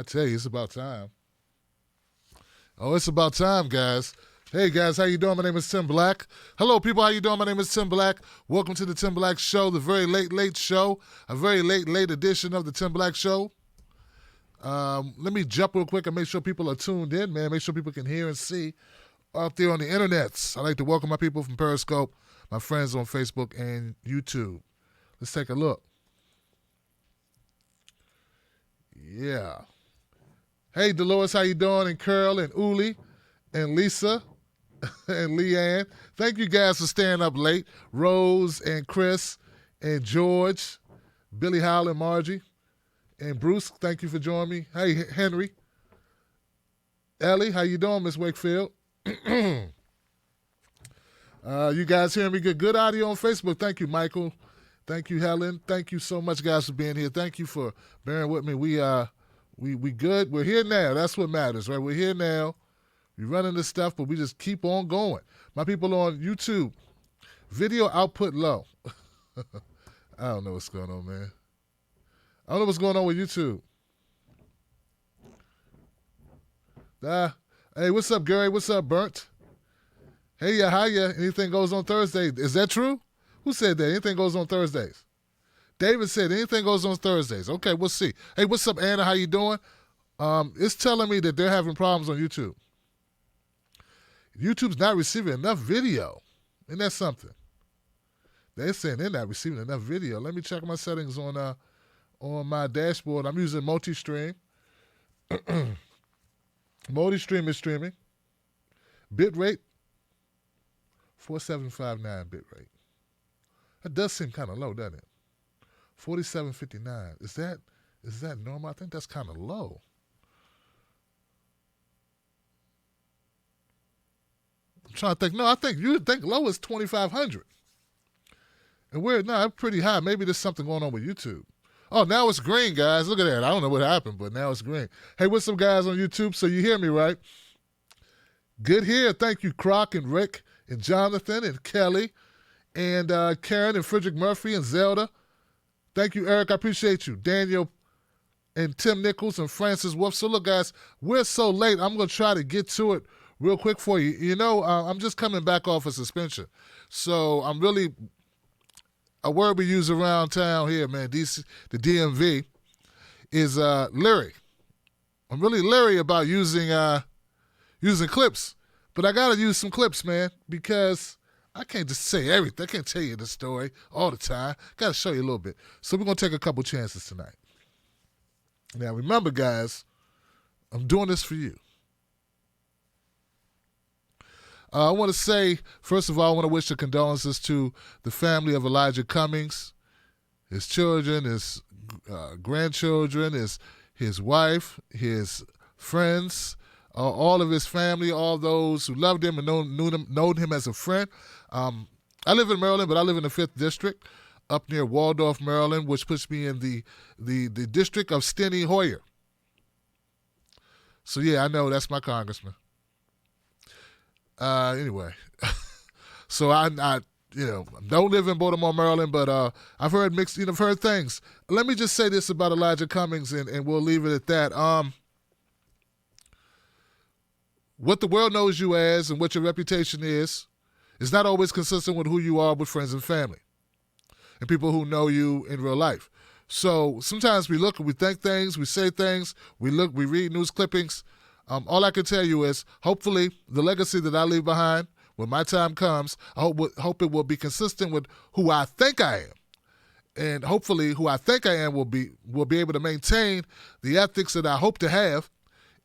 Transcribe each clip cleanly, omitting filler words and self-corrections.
I tell you, it's about time. Oh, it's about time, guys. Hey, guys, how you doing? My name is Tim Black. Hello, people. How you doing? My name is Tim Black. Welcome to the Tim Black Show, the very late show, a very late edition of the Tim Black Show. Let me jump real quick and make sure people are tuned in, man. Make sure people can hear and see out there on the internets. I'd like to welcome my people from Periscope, my friends on Facebook and YouTube. Let's take a look. Yeah. Hey, Dolores, how you doing? And Curl and Uli and Lisa and Leanne. Thank you guys for staying up late. Rose and Chris and George, Billy Howell and Margie and Bruce, thank you for joining me. Hey, Henry. Ellie, how you doing, Miss Wakefield? You guys hearing me good? Good audio on Facebook. Thank you, Michael. Thank you, Helen. Thank you so much, guys, for being here. Thank you for bearing with me. We good. We're here now. That's what matters, right? We're here now. We're running this stuff, but we just keep on going. My people on YouTube, video output low. I don't know what's going on, man. I don't know what's going on with YouTube. Hey, what's up, Gary? What's up, Burnt? Hey, hiya. Anything goes on Thursday. Is that true? Who said that? Anything goes on Thursdays? David said anything goes on Thursdays. Okay, we'll see. Hey, what's up, Anna? How you doing? It's telling me that they're having problems on YouTube. YouTube's not receiving enough video. Isn't that something? They're saying they're not receiving enough video. Let me check my settings on my dashboard. I'm using multi-stream. Multi-stream is streaming. Bitrate, 4759 bitrate. That does seem kind of low, doesn't it? 4759. Is that normal? I think that's kind of low. I'm trying to think. No, I think you would think low is 2,500. And that's pretty high. Maybe there's something going on with YouTube. Oh, now it's green, guys. Look at that. I don't know what happened, but now it's green. Hey, what's up, guys on YouTube? So you hear me, right? Good here. Thank you, Croc and Rick and Jonathan and Kelly and Karen and Frederick Murphy and Zelda. Thank you, Eric. I appreciate you. Daniel and Tim Nichols and Francis Wolf. So look, guys, we're so late. I'm going to try to get to it real quick for you. You know, I'm just coming back off a suspension. So I'm really, a word we use around town here, man, DC, the DMV, is leery. I'm really leery about using clips. But I got to use some clips, man, because I can't just say everything. I can't tell you the story all the time. Got to show you a little bit. So we're going to take a couple chances tonight. Now, remember, guys, I'm doing this for you. I want to say, first of all, I want to wish the condolences to the family of Elijah Cummings, his children, his grandchildren, his wife, his friends, all of his family, all those who loved him and known him as a friend. I live in Maryland, but I live in the 5th District, up near Waldorf, Maryland, which puts me in the district of Steny Hoyer. So, yeah, I know that's my congressman. Anyway, so I don't live in Baltimore, Maryland, but I've heard I've heard things. Let me just say this about Elijah Cummings, and we'll leave it at that. What the world knows you as and what your reputation is not always consistent with who you are with friends and family and people who know you in real life. So sometimes we look, we think things, we say things, we read news clippings. All I can tell you is, hopefully, the legacy that I leave behind, when my time comes, I hope it will be consistent with who I think I am, and hopefully, who I think I am will be able to maintain the ethics that I hope to have.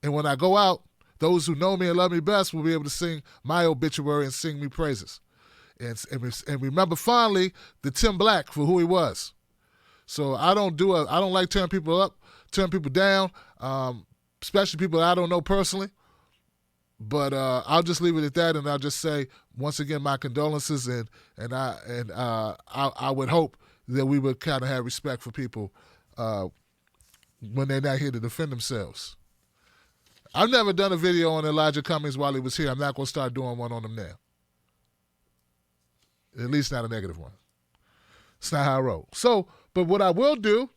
And when I go out, those who know me and love me best will be able to sing my obituary and sing me praises, and remember fondly the Tim Black for who he was. So I don't like turn people up, turn people down. Especially people that I don't know personally. But I'll just leave it at that, and I'll just say once again my condolences, and I would hope that we would kind of have respect for people when they're not here to defend themselves. I've never done a video on Elijah Cummings while he was here. I'm not going to start doing one on him now. At least not a negative one. It's not how I roll. So, but what I will do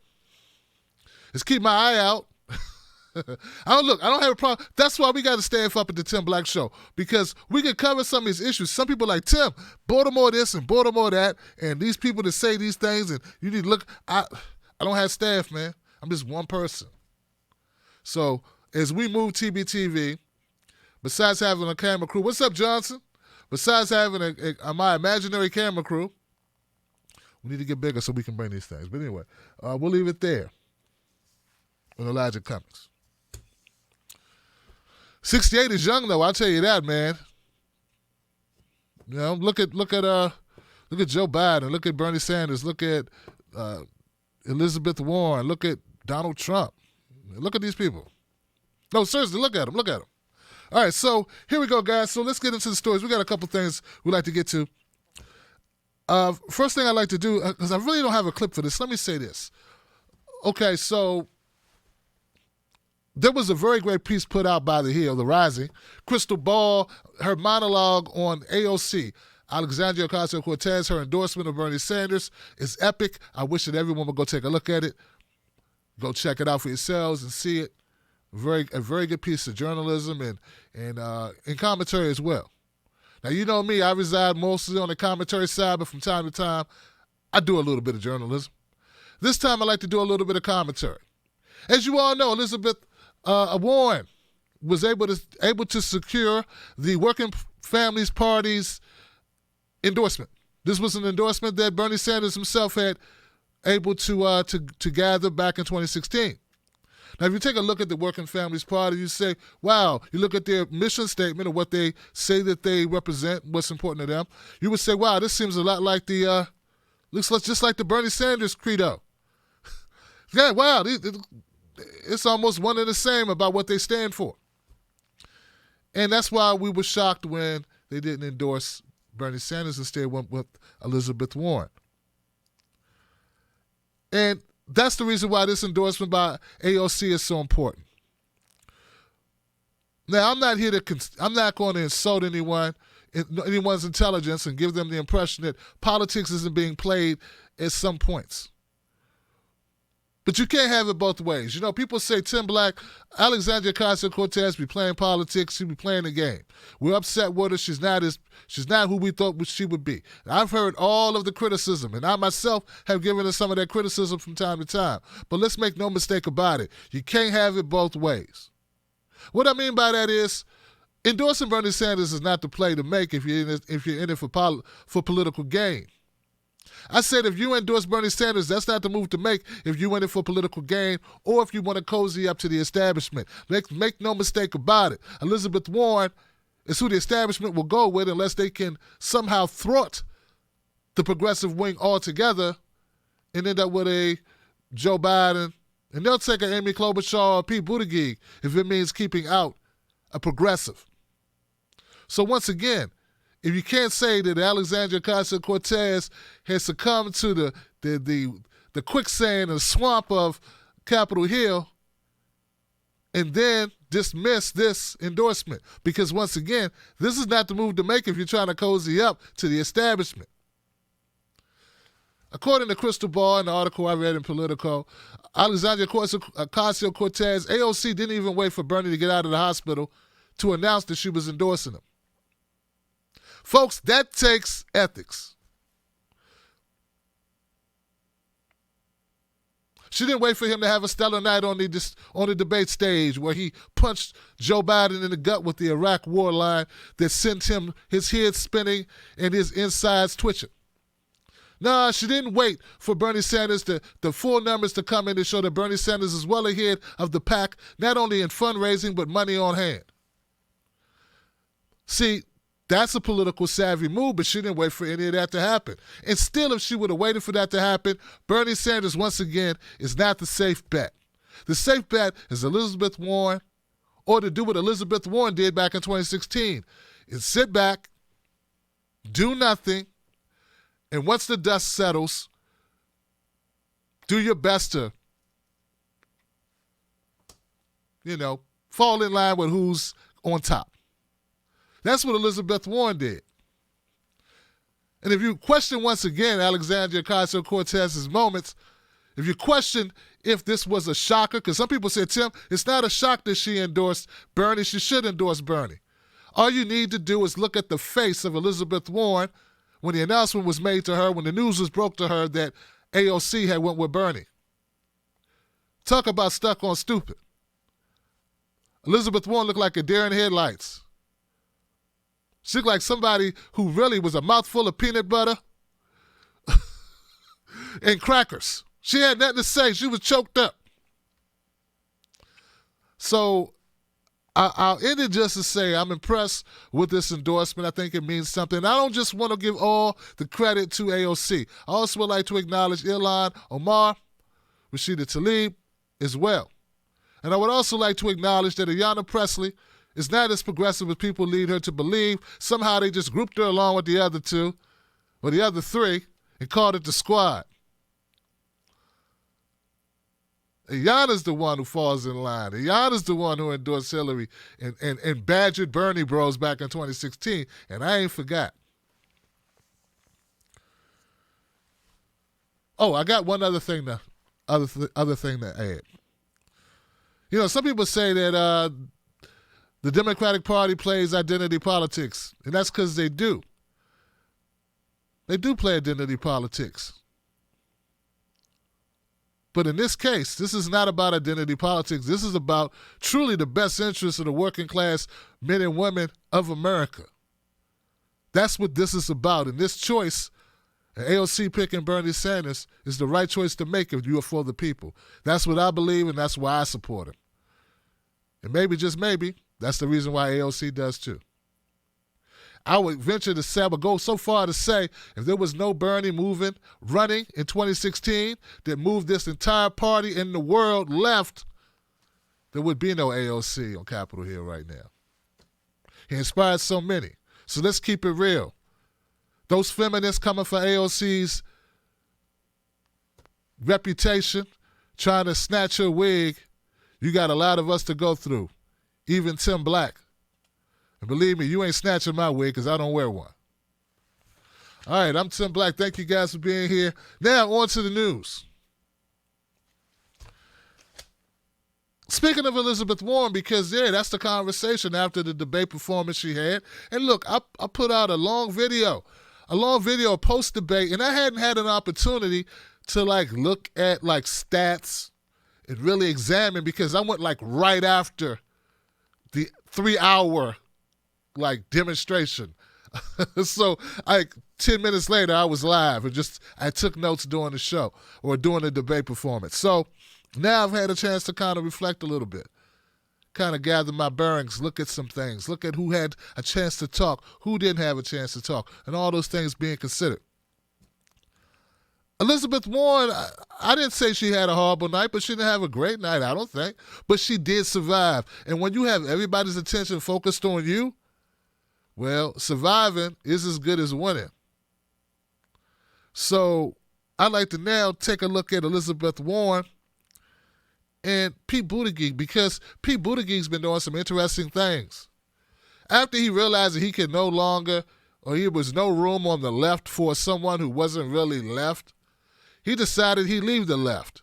is keep my eye out I don't have a problem. That's why we got to stand up at the Tim Black Show, because we can cover some of these issues. Some people like, Tim, Baltimore this and Baltimore that, and these people that say these things, and you need to look. I don't have staff, man. I'm just one person. So as we move TBTV, besides having a camera crew, what's up, Johnson? Besides having my imaginary camera crew, we need to get bigger so we can bring these things. But anyway, we'll leave it there with Elijah Cummings. 68 is young though, I'll tell you that, man. You know, look at Joe Biden, look at Bernie Sanders, look at Elizabeth Warren, look at Donald Trump. Look at these people. No, seriously, look at them. All right, so here we go, guys. So let's get into the stories. We got a couple things we'd like to get to. First thing I'd like to do, because I really don't have a clip for this, let me say this. Okay, so there was a very great piece put out by The Hill, The Rising. Crystal Ball, her monologue on AOC, Alexandria Ocasio-Cortez, her endorsement of Bernie Sanders is epic. I wish that everyone would go take a look at it. Go check it out for yourselves and see it. A very good piece of journalism and commentary as well. Now, you know me, I reside mostly on the commentary side, but from time to time, I do a little bit of journalism. This time, I like to do a little bit of commentary. As you all know, Elizabeth Warren was able to secure the Working Families Party's endorsement. This was an endorsement that Bernie Sanders himself had able to gather back in 2016. Now, if you take a look at the Working Families Party, you say, wow, you look at their mission statement of what they say that they represent, what's important to them, you would say, wow, this seems a lot like looks just like the Bernie Sanders credo. Yeah, wow, it's almost one and the same about what they stand for. And that's why we were shocked when they didn't endorse Bernie Sanders, instead went with Elizabeth Warren. And that's the reason why this endorsement by AOC is so important. Now, I'm not going to insult anyone's intelligence and give them the impression that politics isn't being played at some points. But you can't have it both ways. You know, people say, Tim Black, Alexandria Ocasio-Cortez be playing politics, she be playing the game. We're upset with her. She's not who we thought she would be. I've heard all of the criticism, and I myself have given her some of that criticism from time to time. But let's make no mistake about it. You can't have it both ways. What I mean by that is, endorsing Bernie Sanders is not the play to make if you're in it for political gain. I said if you endorse Bernie Sanders, that's not the move to make if you in it for political gain or if you want to cozy up to the establishment. Make no mistake about it. Elizabeth Warren is who the establishment will go with unless they can somehow thwart the progressive wing altogether and end up with a Joe Biden. And they'll take an Amy Klobuchar or Pete Buttigieg if it means keeping out a progressive. So once again, if you can't say that Alexandria Ocasio-Cortez has succumbed to the quicksand and swamp of Capitol Hill, and then dismiss this endorsement, because once again, this is not the move to make if you're trying to cozy up to the establishment. According to Crystal Ball, in the article I read in Politico, Alexandria Ocasio-Cortez, AOC didn't even wait for Bernie to get out of the hospital to announce that she was endorsing him. Folks, that takes ethics. She didn't wait for him to have a stellar night on the debate stage where he punched Joe Biden in the gut with the Iraq war line that sent him his head spinning and his insides twitching. Nah, she didn't wait for Bernie Sanders the full numbers to come in to show that Bernie Sanders is well ahead of the pack, not only in fundraising but money on hand. See, that's a political savvy move, but she didn't wait for any of that to happen. And still, if she would have waited for that to happen, Bernie Sanders, once again, is not the safe bet. The safe bet is Elizabeth Warren, or to do what Elizabeth Warren did back in 2016, is sit back, do nothing, and once the dust settles, do your best to, fall in line with who's on top. That's what Elizabeth Warren did. And if you question once again Alexandria Ocasio-Cortez's moments, if you question if this was a shocker, because some people said, Tim, it's not a shock that she endorsed Bernie. She should endorse Bernie. All you need to do is look at the face of Elizabeth Warren when the announcement was made to her, when the news was broke to her that AOC had went with Bernie. Talk about stuck on stupid. Elizabeth Warren looked like a deer in headlights. She looked like somebody who really was a mouthful of peanut butter and crackers. She had nothing to say. She was choked up. So I'll end it just to say I'm impressed with this endorsement. I think it means something. I don't just want to give all the credit to AOC. I also would like to acknowledge Ilhan Omar, Rashida Tlaib as well. And I would also like to acknowledge that Ayanna Pressley is not as progressive as people lead her to believe. Somehow they just grouped her along with the other two, or the other three, and called it the squad. Ayanna's the one who falls in line. Ayanna's the one who endorsed Hillary and badgered Bernie bros back in 2016, and I ain't forgot. Oh, I got one other thing to add. You know, some people say that the Democratic Party plays identity politics, and that's because they do. They do play identity politics. But in this case, this is not about identity politics. This is about truly the best interests of the working class men and women of America. That's what this is about. And this choice, AOC picking Bernie Sanders, is the right choice to make if you are for the people. That's what I believe, and that's why I support him. And maybe, just maybe, that's the reason why AOC does too. I would venture to say, I would go so far to say, if there was no Bernie running in 2016 that moved this entire party in the world left, there would be no AOC on Capitol Hill right now. He inspired so many. So let's keep it real. Those feminists coming for AOC's reputation, trying to snatch her wig, you got a lot of us to go through, even Tim Black. And believe me, you ain't snatching my wig because I don't wear one. All right, I'm Tim Black. Thank you guys for being here. Now, on to the news. Speaking of Elizabeth Warren, because, yeah, that's the conversation after the debate performance she had. And look, I put out a long video post-debate, and I hadn't had an opportunity to, look at, stats and really examine, because I went, right after the 3-hour demonstration. So 10 minutes later, I was live and I took notes during the show or during the debate performance. So now I've had a chance to kind of reflect a little bit, kind of gather my bearings, look at some things, look at who had a chance to talk, who didn't have a chance to talk, and all those things being considered. Elizabeth Warren, I didn't say she had a horrible night, but she didn't have a great night, I don't think. But she did survive. And when you have everybody's attention focused on you, well, surviving is as good as winning. So I'd like to now take a look at Elizabeth Warren and Pete Buttigieg, because Pete Buttigieg's been doing some interesting things. After he realized that he could no longer, or there was no room on the left for someone who wasn't really left, he decided he'd leave the left.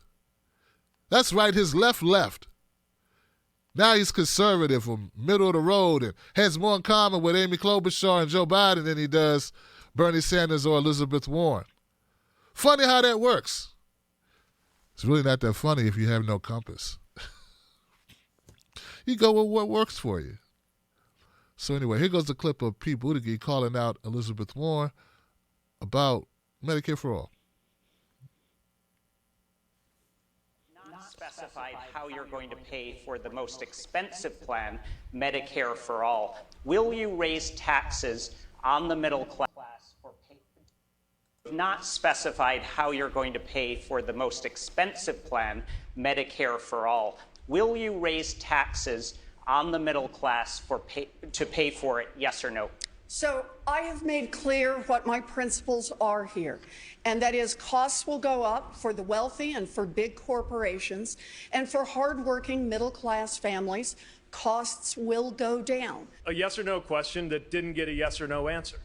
That's right, his left. Now he's conservative or middle of the road and has more in common with Amy Klobuchar and Joe Biden than he does Bernie Sanders or Elizabeth Warren. Funny how that works. It's really not that funny if you have no compass. You go with what works for you. So anyway, here goes the clip of Pete Buttigieg calling out Elizabeth Warren about Medicare for All. Specified how you're going to pay for the most expensive plan, Medicare for All. Will you raise taxes on the middle class or pay? Not specified how you're going to pay for the most expensive plan, Medicare for All. Will you raise taxes on the middle class to pay for it, yes or no? So I have made clear what my principles are here, and that is costs will go up for the wealthy and for big corporations, and for hardworking middle-class families, costs will go down. A yes or no question that didn't get a yes or no answer.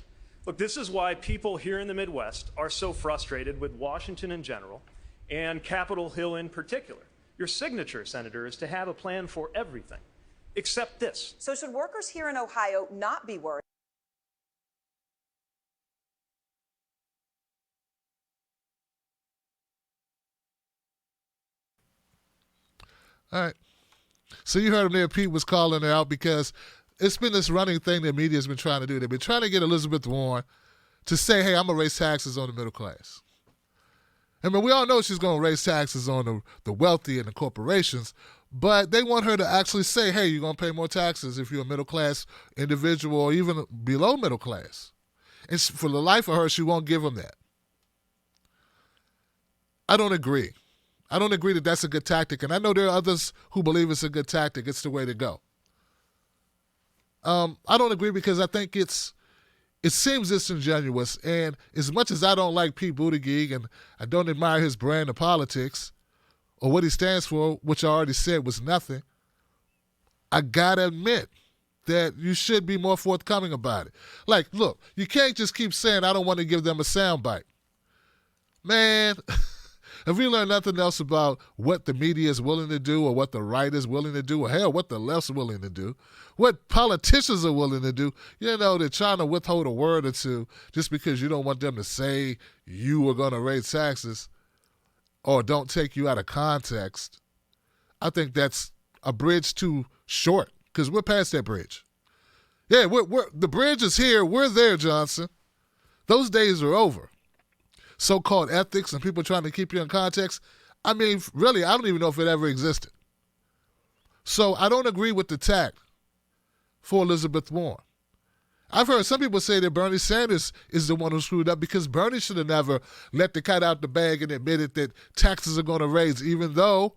Look, this is why people here in the Midwest are so frustrated with Washington in general and Capitol Hill in particular. Your signature, Senator, is to have a plan for everything, except this. So should workers here in Ohio not be worried? All right. So you heard him there. Pete was calling her out because it's been this running thing that media's been trying to do. They've been trying to get Elizabeth Warren to say, hey, I'm going to raise taxes on the middle class. I mean, we all know she's going to raise taxes on the wealthy and the corporations, but they want her to actually say, hey, you're going to pay more taxes if you're a middle-class individual or even below middle class. And for the life of her, she won't give them that. I don't agree. I don't agree that that's a good tactic, and I know there are others who believe it's a good tactic. It's the way to go. I don't agree because I think it seems disingenuous, and as much as I don't like Pete Buttigieg and I don't admire his brand of politics or what he stands for, which I already said was nothing, I gotta admit that you should be more forthcoming about it. Like, look, you can't just keep saying, I don't want to give them a soundbite. Man, if we learn nothing else about what the media is willing to do or what the right is willing to do or, hell, what the left's willing to do, what politicians are willing to do, you know, they're trying to withhold a word or two just because you don't want them to say you were going to raise taxes or don't take you out of context. I think that's a bridge too short because we're past that bridge. Yeah, the bridge is here. We're there, Johnson. Those days are over. So-called ethics and people trying to keep you in context, I mean, really, I don't even know if it ever existed. So I don't agree with the tack for Elizabeth Warren. I've heard some people say that Bernie Sanders is the one who screwed up because Bernie should have never let the cat out the bag and admitted that taxes are going to raise, even though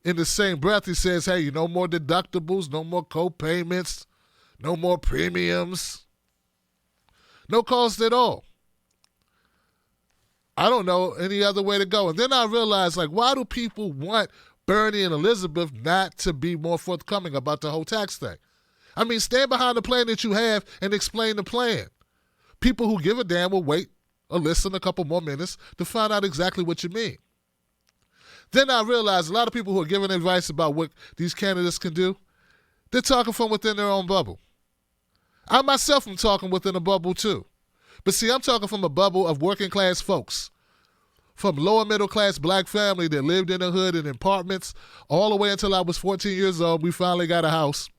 in the same breath he says, hey, no more deductibles, no more co-payments, no more premiums, no cost at all. I don't know any other way to go. And then I realized, like, why do people want Bernie and Elizabeth not to be more forthcoming about the whole tax thing? I mean, stand behind the plan that you have and explain the plan. People who give a damn will wait or listen a couple more minutes to find out exactly what you mean. Then I realized a lot of people who are giving advice about what these candidates can do, they're talking from within their own bubble. I myself am talking within a bubble too. But see, I'm talking from a bubble of working class folks, from lower middle class black family that lived in the hood in apartments all the way until I was 14 years old. We finally got a house.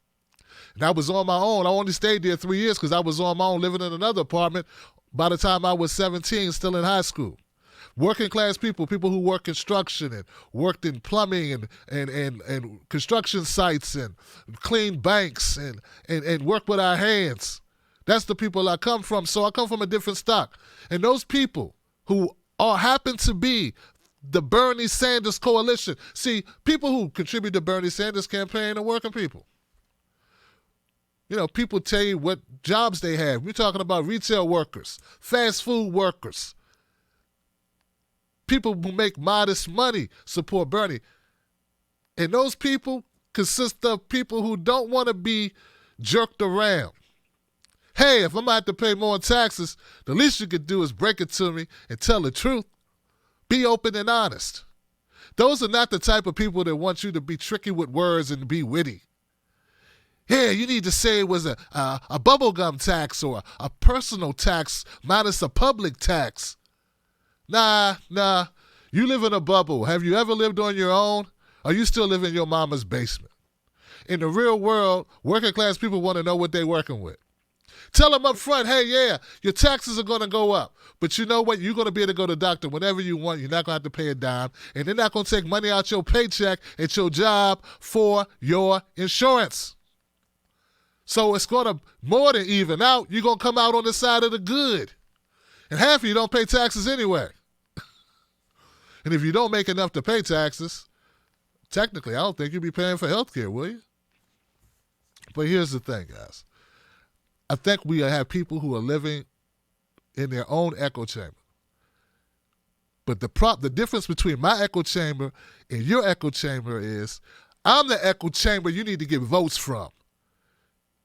And I was on my own. I only stayed there 3 years because I was on my own living in another apartment by the time I was 17, still in high school. Working class people who work construction and worked in plumbing and construction sites and clean banks and work with our hands. That's the people I come from. So I come from a different stock. And those people who all happen to be the Bernie Sanders coalition. See, people who contribute to Bernie Sanders campaign are working people. You know, people tell you what jobs they have. We're talking about retail workers, fast food workers, people who make modest money support Bernie. And those people consist of people who don't want to be jerked around. Hey, if I'm going to have to pay more in taxes, the least you could do is break it to me and tell the truth. Be open and honest. Those are not the type of people that want you to be tricky with words and be witty. Yeah, you need to say it was a bubblegum tax or a personal tax minus a public tax. Nah. You live in a bubble. Have you ever lived on your own? Or you still live in your mama's basement? In the real world, working class people want to know what they're working with. Tell them up front, hey, yeah, your taxes are going to go up. But you know what? You're going to be able to go to the doctor whenever you want. You're not going to have to pay a dime. And they're not going to take money out your paycheck at your job for your insurance. So it's going to more than even out. You're going to come out on the side of the good. And half of you don't pay taxes anyway. And if you don't make enough to pay taxes, technically, I don't think you'll be paying for health care, will you? But here's the thing, guys. I think we have people who are living in their own echo chamber. But the difference between my echo chamber and your echo chamber is I'm the echo chamber you need to get votes from.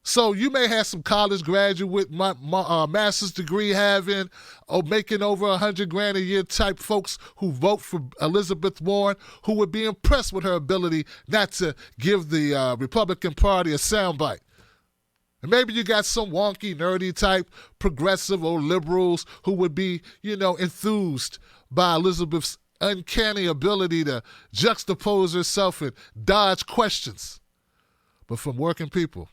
So you may have some college graduate, master's degree having, or making over $100,000 a year type folks who vote for Elizabeth Warren, who would be impressed with her ability not to give the Republican Party a soundbite. And maybe you got some wonky, nerdy type progressive or liberals who would be, enthused by Elizabeth's uncanny ability to juxtapose herself and dodge questions. But from working people,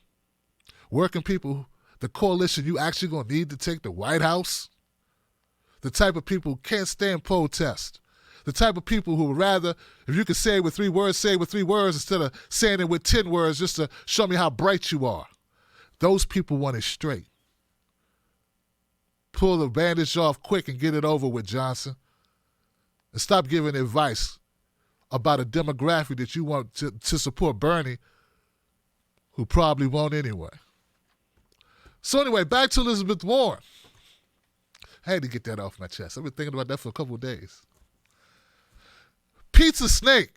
the coalition you actually going to need to take the White House, the type of people who can't stand protest, the type of people who would rather, if you could say it with 3 words, say it with 3 words instead of saying it with 10 words just to show me how bright you are. Those people want it straight. Pull the bandage off quick and get it over with, Johnson. And stop giving advice about a demographic that you want to support Bernie, who probably won't anyway. So anyway, back to Elizabeth Warren. I had to get that off my chest. I've been thinking about that for a couple of days. Pete's a snake.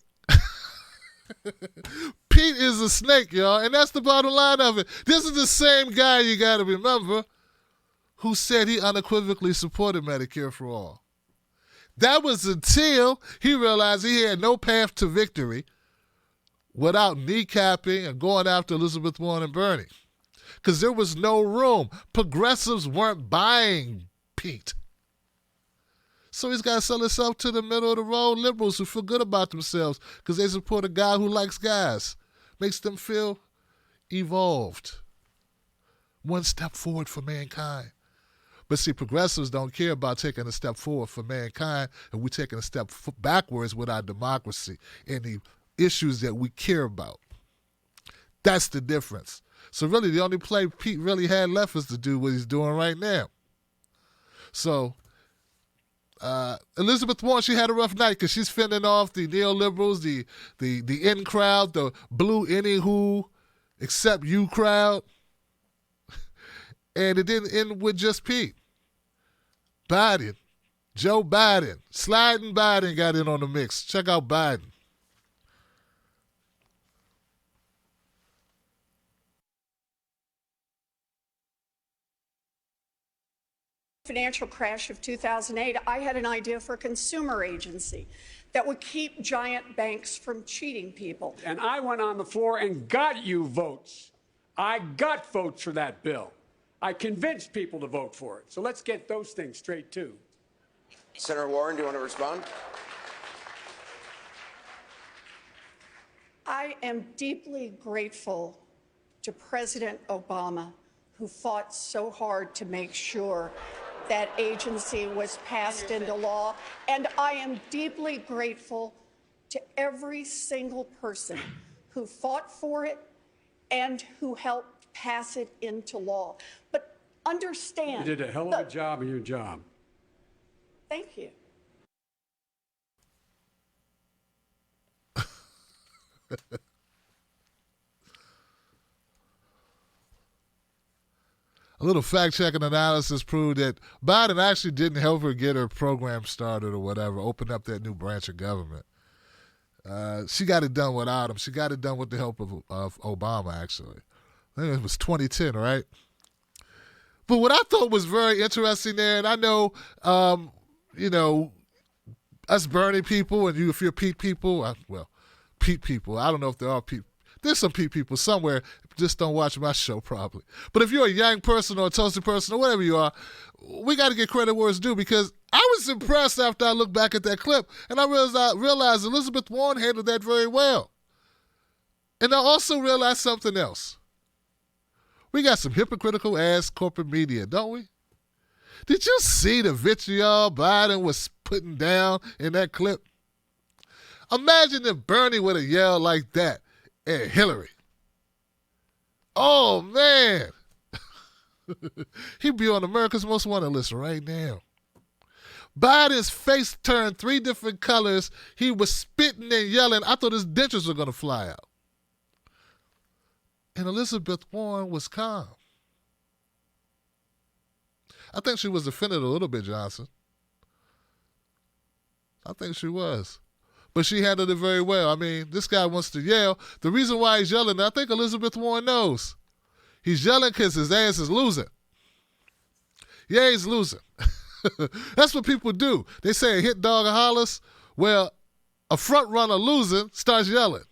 Pete is a snake, y'all, and that's the bottom line of it. This is the same guy, you got to remember, who said he unequivocally supported Medicare for all. That was until he realized he had no path to victory without kneecapping and going after Elizabeth Warren and Bernie. Because there was no room. Progressives weren't buying Pete. So he's got to sell himself to the middle of the road liberals who feel good about themselves because they support a guy who likes guys. Makes them feel evolved. One step forward for mankind. But see, progressives don't care about taking a step forward for mankind, and we're taking a step backwards with our democracy and the issues that we care about. That's the difference. So really, the only play Pete really had left is to do what he's doing right now. So Elizabeth Warren, she had a rough night because she's fending off the neoliberals, the in crowd, the blue anywho, except you crowd. And it didn't end with just Pete. Biden, Joe Biden, sliding Biden got in on the mix. Check out Biden. Financial crash of 2008, I had an idea for a consumer agency that would keep giant banks from cheating people. And I went on the floor and got you votes. I got votes for that bill. I convinced people to vote for it. So let's get those things straight, too. Senator Warren, do you want to respond? I am deeply grateful to President Obama, who fought so hard to make sure that agency was passed into law. And I am deeply grateful to every single person who fought for it and who helped pass it into law. But understand— You did a hell of a job of your job. Thank you. A little fact-checking analysis proved that Biden actually didn't help her get her program started or whatever, open up that new branch of government. She got it done without him. She got it done with the help of Obama, actually. I think it was 2010, right? But what I thought was very interesting there, and I know, us Bernie people, and if you're Pete people, Pete people, I don't know if there are Pete. There's some Pete people somewhere, just don't watch my show probably. But if you're a young person or a toasted person or whatever you are, we got to get credit where it's due, because I was impressed after I looked back at that clip, and I realized Elizabeth Warren handled that very well. And I also realized something else. We got some hypocritical ass corporate media, don't we? Did you see the vitriol Biden was putting down in that clip? Imagine if Bernie would have yelled like that at Hillary. Oh, man. He'd be on America's Most Wanted list right now. Biden's face turned 3 different colors. He was spitting and yelling. I thought his dentures were going to fly out. And Elizabeth Warren was calm. I think she was offended a little bit, Johnson. I think she was. But she handled it very well. I mean, this guy wants to yell. The reason why he's yelling, I think Elizabeth Warren knows. He's yelling because his ass is losing. Yeah, he's losing. That's what people do. They say a hit dog hollers. Well, a front runner losing starts yelling.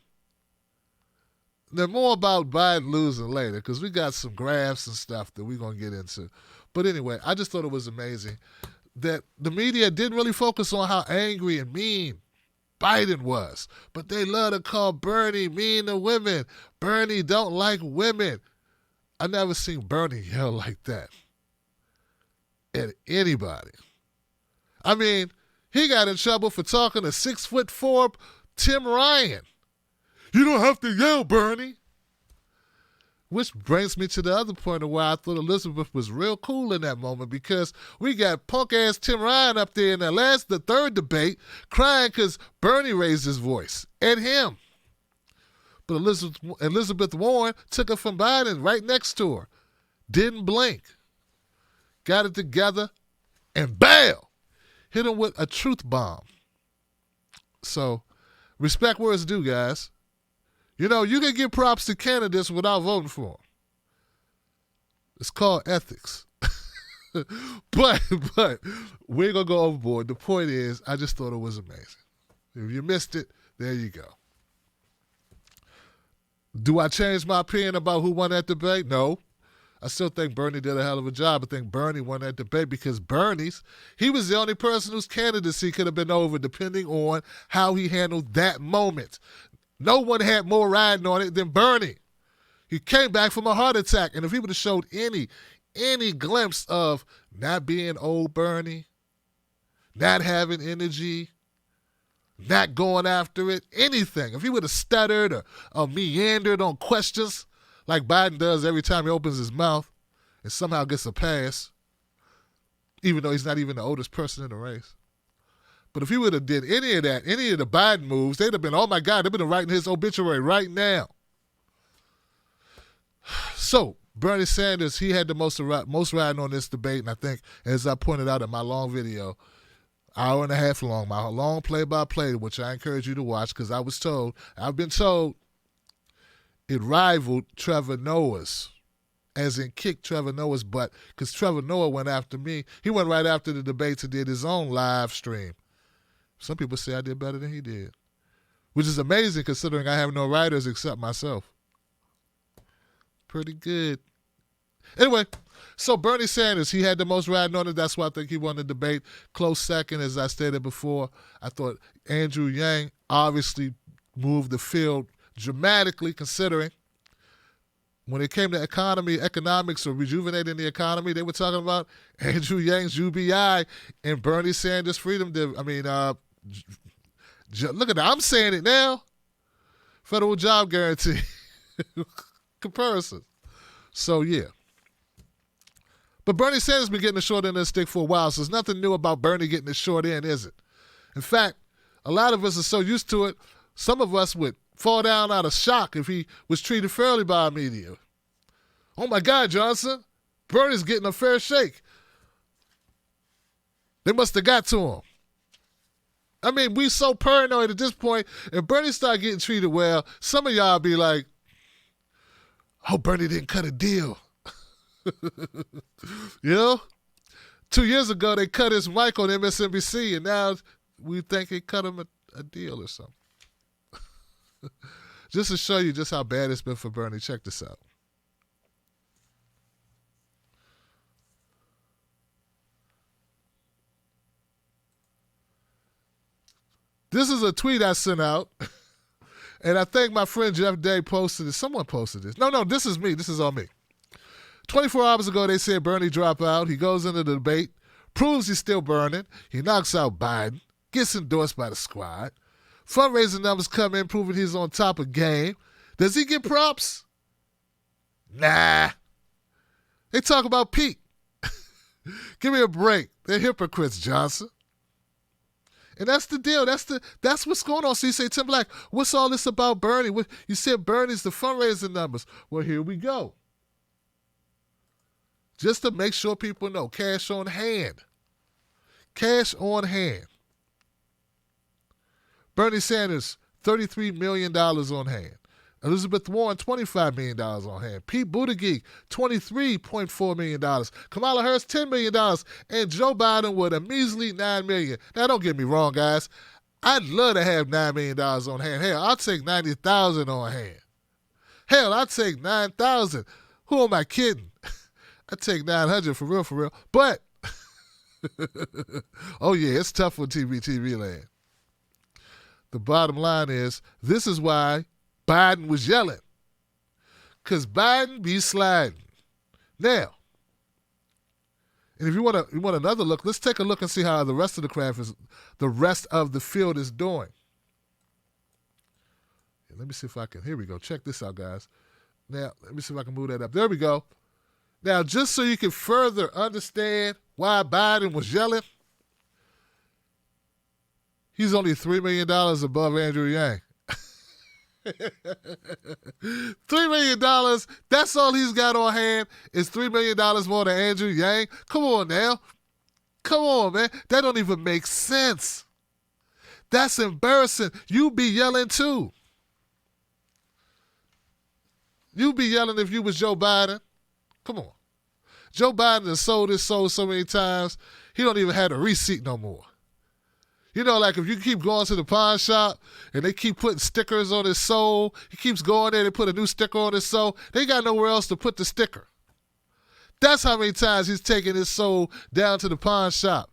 Then more about Biden losing later because we got some graphs and stuff that we're going to get into. But anyway, I just thought it was amazing that the media didn't really focus on how angry and mean Biden was. But they love to call Bernie mean to women. Bernie don't like women. I never seen Bernie yell like that at anybody. I mean, he got in trouble for talking to 6'4" Tim Ryan. You don't have to yell, Bernie. Which brings me to the other point of why I thought Elizabeth was real cool in that moment, because we got punk-ass Tim Ryan up there in the third debate crying because Bernie raised his voice at him. But Elizabeth Warren took it from Biden right next to her. Didn't blink. Got it together and bam! Hit him with a truth bomb. So, respect where it's due, guys. You know, you can give props to candidates without voting for them. It's called ethics. but we're going to go overboard. The point is, I just thought it was amazing. If you missed it, there you go. Do I change my opinion about who won that debate? No. I still think Bernie did a hell of a job. I think Bernie won that debate because he was the only person whose candidacy could have been over depending on how he handled that moment. No one had more riding on it than Bernie. He came back from a heart attack, and if he would have showed any glimpse of not being old Bernie, not having energy, not going after it, anything, if he would have stuttered or meandered on questions like Biden does every time he opens his mouth and somehow gets a pass, even though he's not even the oldest person in the race. But if he would have did any of that, any of the Biden moves, they'd have been, oh my God, they've been writing his obituary right now. So Bernie Sanders, he had the most riding on this debate, and I think, as I pointed out in my long video, hour and a half long, my long play-by-play, which I encourage you to watch because I've been told it rivaled Trevor Noah's, as in kicked Trevor Noah's butt, because Trevor Noah went after me. He went right after the debates and did his own live stream. Some people say I did better than he did, which is amazing considering I have no writers except myself. Pretty good. Anyway, so Bernie Sanders, he had the most riding on it. That's why I think he won the debate. Close second, as I stated before. I thought Andrew Yang obviously moved the field dramatically, considering when it came to economics or rejuvenating the economy, they were talking about Andrew Yang's UBI and Bernie Sanders' freedom. Look at that. I'm saying it now. Federal job guarantee comparison. So, yeah. But Bernie Sanders been getting the short end of the stick for a while, so there's nothing new about Bernie getting the short end, is it? In fact, a lot of us are so used to it, some of us would fall down out of shock if he was treated fairly by our media. Oh my God, Johnson, Bernie's getting a fair shake. They must have got to him. I mean, we so paranoid at this point. If Bernie start getting treated well, some of y'all be like, oh, Bernie didn't cut a deal. You know? 2 years ago, they cut his mic on MSNBC, and now we think they cut him a deal or something. Just to show you just how bad it's been for Bernie, check this out. This is a tweet I sent out, and I think my friend Jeff Day posted it. Someone posted this. No, this is me. This is on me. 24 hours ago, they said Bernie drop out. He goes into the debate, proves he's still burning. He knocks out Biden, gets endorsed by the squad. Fundraising numbers come in, proving he's on top of game. Does he get props? Nah. They talk about Pete. Give me a break. They're hypocrites, Johnson. And that's the deal. That's what's going on. So you say, Tim Black, what's all this about Bernie? You said Bernie's the fundraising numbers. Well, here we go. Just to make sure people know, cash on hand. Cash on hand. Bernie Sanders, $33 million on hand. Elizabeth Warren, $25 million on hand. Pete Buttigieg, $23.4 million. Kamala Harris, $10 million. And Joe Biden with a measly $9 million. Now, don't get me wrong, guys. I'd love to have $9 million on hand. Hell, I'll take $90,000 on hand. Hell, I'll take $9,000. Who am I kidding? I'd take $900 for real, for real. But, oh yeah, it's tough on TV land. The bottom line is, this is why Biden was yelling. Because Biden be sliding. Now, and if you want another look, let's take a look and see how the rest of the field is doing. Let me see if I can, here we go. Check this out, guys. Now, let me see if I can move that up. There we go. Now, just so you can further understand why Biden was yelling, he's only $3 million above Andrew Yang. $3 million, that's all he's got on hand is $3 million more than Andrew Yang. Come on now. Come on, man. That don't even make sense. That's embarrassing. You be yelling too. You be yelling if you was Joe Biden. Come on. Joe Biden has sold his soul so many times, he don't even have a receipt no more. You know, like if you keep going to the pawn shop and they keep putting stickers on his soul, he keeps going there, they put a new sticker on his soul, they got nowhere else to put the sticker. That's how many times he's taken his soul down to the pawn shop.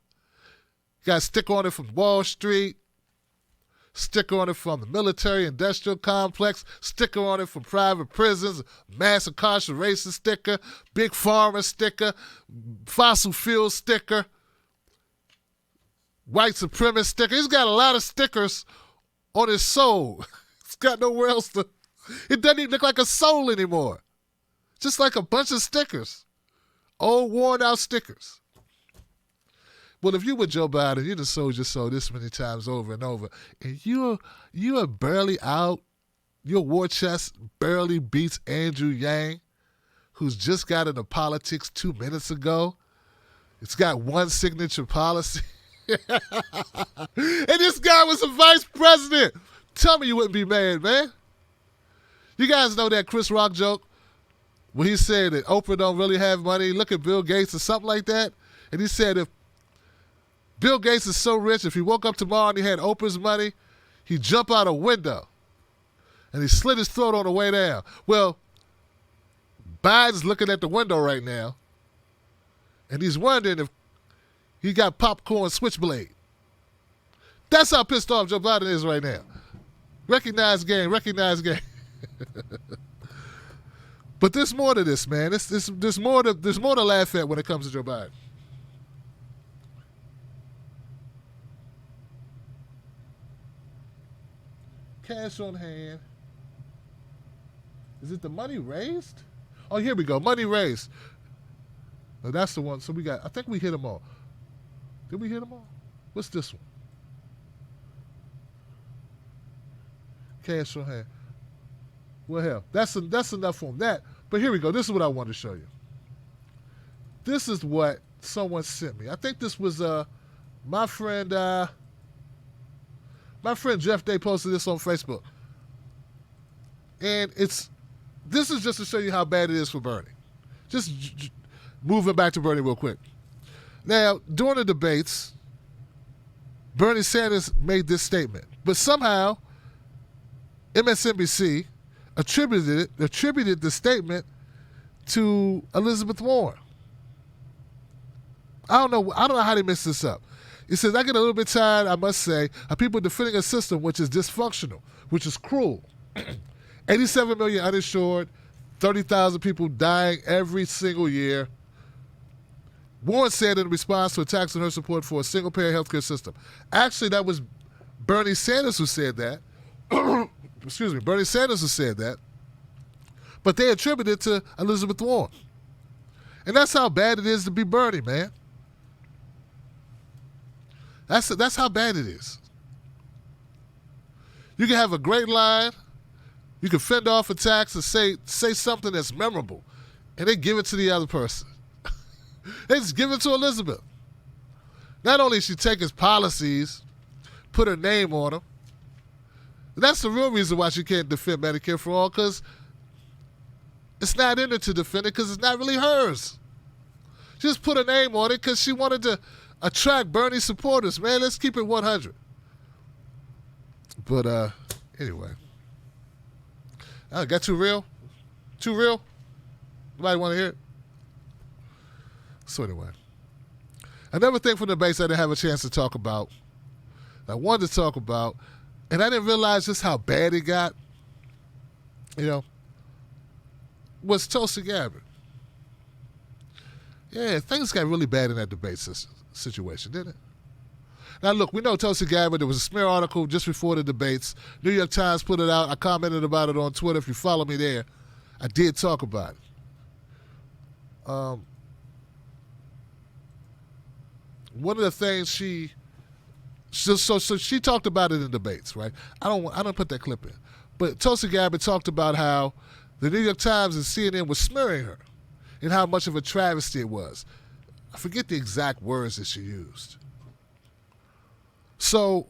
Got a sticker on it from Wall Street, sticker on it from the military industrial complex, sticker on it from private prisons, mass incarceration sticker, big pharma sticker, fossil fuel sticker, white supremacist sticker. He's got a lot of stickers on his soul. He's got nowhere else to. It doesn't even look like a soul anymore. Just like a bunch of stickers. Old, worn out stickers. Well, if you were Joe Biden, you just sold your soul this many times over and over, and you are barely out, your war chest barely beats Andrew Yang, who's just got into politics 2 minutes ago. It's got one signature policy. And this guy was a vice president. Tell me you wouldn't be mad, man. You guys know that Chris Rock joke when he said that Oprah don't really have money, look at Bill Gates or something like that? And he said if Bill Gates is so rich, if he woke up tomorrow and he had Oprah's money, he'd jump out a window. And he slit his throat on the way down. Well, Biden's looking at the window right now, and he's wondering if he got popcorn switchblade. That's how pissed off Joe Biden is right now. Recognize game, recognize game. But there's more to this, man. There's more to laugh at when it comes to Joe Biden. Cash on hand. Is it the money raised? Oh, here we go. Money raised. No, that's the one. So I think we hit them all. Did we hit them all? What's this one? Cash on hand. Well, hell, that's enough on that. But here we go. This is what I want to show you. This is what someone sent me. I think this was my friend Jeff Day posted this on Facebook. And this is just to show you how bad it is for Bernie. Just moving back to Bernie real quick. Now, during the debates, Bernie Sanders made this statement. But somehow, MSNBC attributed the statement to Elizabeth Warren. I don't know how they messed this up. It says, I get a little bit tired, I must say, of people defending a system which is dysfunctional, which is cruel. 87 million uninsured, 30,000 people dying every single year. Warren said in response to attacks on her support for a single-payer healthcare system. Actually, that was Bernie Sanders who said that. Excuse me, Bernie Sanders who said that. But they attributed it to Elizabeth Warren. And that's how bad it is to be Bernie, man. That's how bad it is. You can have a great line. You can fend off attacks and say something that's memorable. And they give it to the other person. They just give it to Elizabeth. Not only did she take his policies, put her name on them, That's the real reason why she can't defend Medicare for all, because it's not in her to defend it because it's not really hers. She just put a name on it because she wanted to attract Bernie supporters, man. Let's keep it 100. But anyway. Got too real? Too real? Anybody want to hear it? So anyway. Another thing from the debates I didn't have a chance to talk about, I wanted to talk about, and I didn't realize just how bad it got, was Tulsi Gabbard. Yeah, things got really bad in that debate situation, didn't it? Now, look, we know Tulsi Gabbard. There was a smear article just before the debates. New York Times put it out. I commented about it on Twitter. If you follow me there, I did talk about it. One of the things she talked about it in debates, right? I don't put that clip in, but Tulsi Gabbard talked about how the New York Times and CNN was smearing her, and how much of a travesty it was. I forget the exact words that she used. So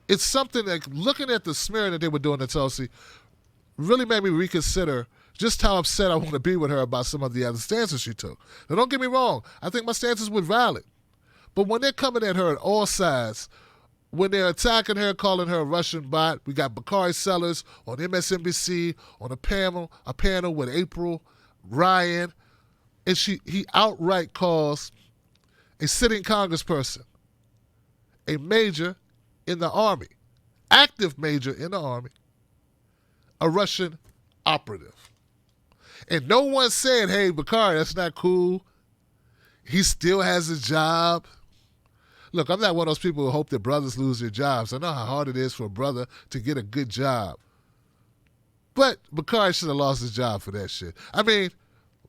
it's something that, looking at the smearing that they were doing to Tulsi, really made me reconsider just how upset I want to be with her about some of the other stances she took. Now, don't get me wrong. I think my stances were valid. But when they're coming at her at all sides, when they're attacking her, calling her a Russian bot, we got Bakari Sellers on MSNBC on a panel with April Ryan, and he outright calls a sitting congressperson, a major in the Army, active major in the Army, a Russian operative. And no one said, hey, Bakari, that's not cool. He still has a job. Look, I'm not one of those people who hope that brothers lose their jobs. I know how hard it is for a brother to get a good job. But Bakari should have lost his job for that shit. I mean,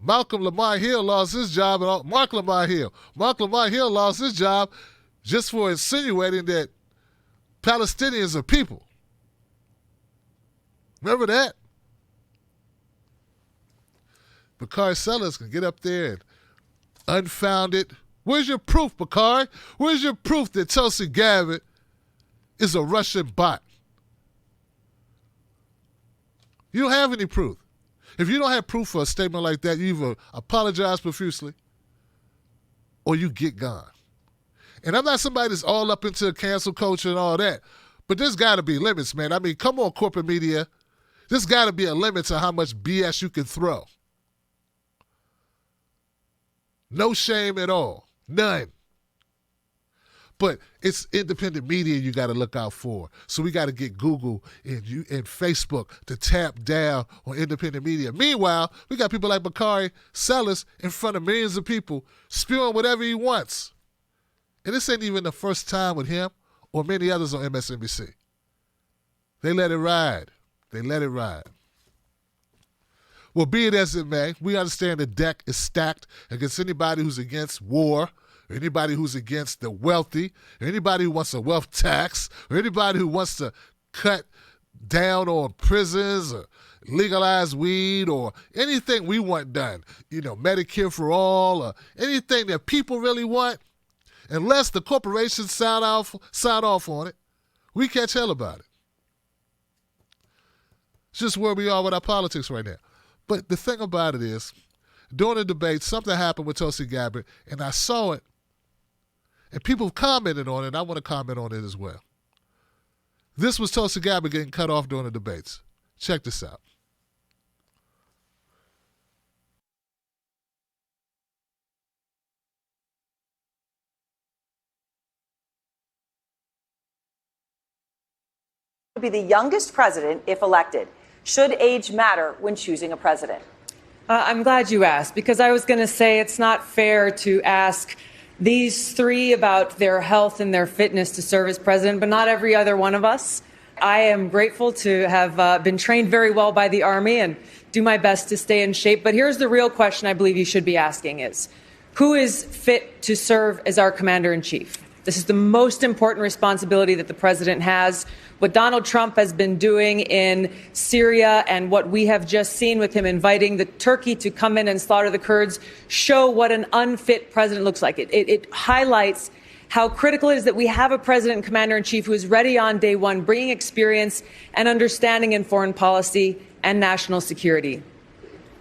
Malcolm Lamar Hill lost his job. Mark Lamar Hill lost his job just for insinuating that Palestinians are people. Remember that? Bakari Sellers can get up there and unfound it. Where's your proof, Bakari? Where's your proof that Tulsi Gabbard is a Russian bot? You don't have any proof. If you don't have proof for a statement like that, you either apologize profusely or you get gone. And I'm not somebody that's all up into cancel culture and all that, but there's got to be limits, man. I mean, come on, corporate media. There's got to be a limit to how much BS you can throw. No shame at all. None. But it's independent media you got to look out for. So we got to get Google and Facebook to tap down on independent media. Meanwhile, we got people like Bakari Sellers in front of millions of people spewing whatever he wants. And this ain't even the first time with him or many others on MSNBC. They let it ride. Well, be it as it may, we understand the deck is stacked against anybody who's against war, or anybody who's against the wealthy, or anybody who wants a wealth tax, or anybody who wants to cut down on prisons or legalize weed or anything we want done, Medicare for all or anything that people really want, unless the corporations sign off on it, we catch hell about it. It's just where we are with our politics right now. But the thing about it is, during the debate, something happened with Tulsi Gabbard, and I saw it, and people commented on it, and I want to comment on it as well. This was Tulsi Gabbard getting cut off during the debates. Check this out. Be the youngest president if elected. Should age matter when choosing a president? I'm glad you asked, because I was going to say it's not fair to ask these three about their health and their fitness to serve as president, but not every other one of us. I am grateful to have been trained very well by the Army and do my best to stay in shape. But here's the real question I believe you should be asking is, who is fit to serve as our commander-in-chief? This is the most important responsibility that the president has. What Donald Trump has been doing in Syria and what we have just seen with him inviting the Turkey to come in and slaughter the Kurds show what an unfit president looks like. It highlights how critical it is that we have a president and commander-in-chief who is ready on day one, bringing experience and understanding in foreign policy and national security,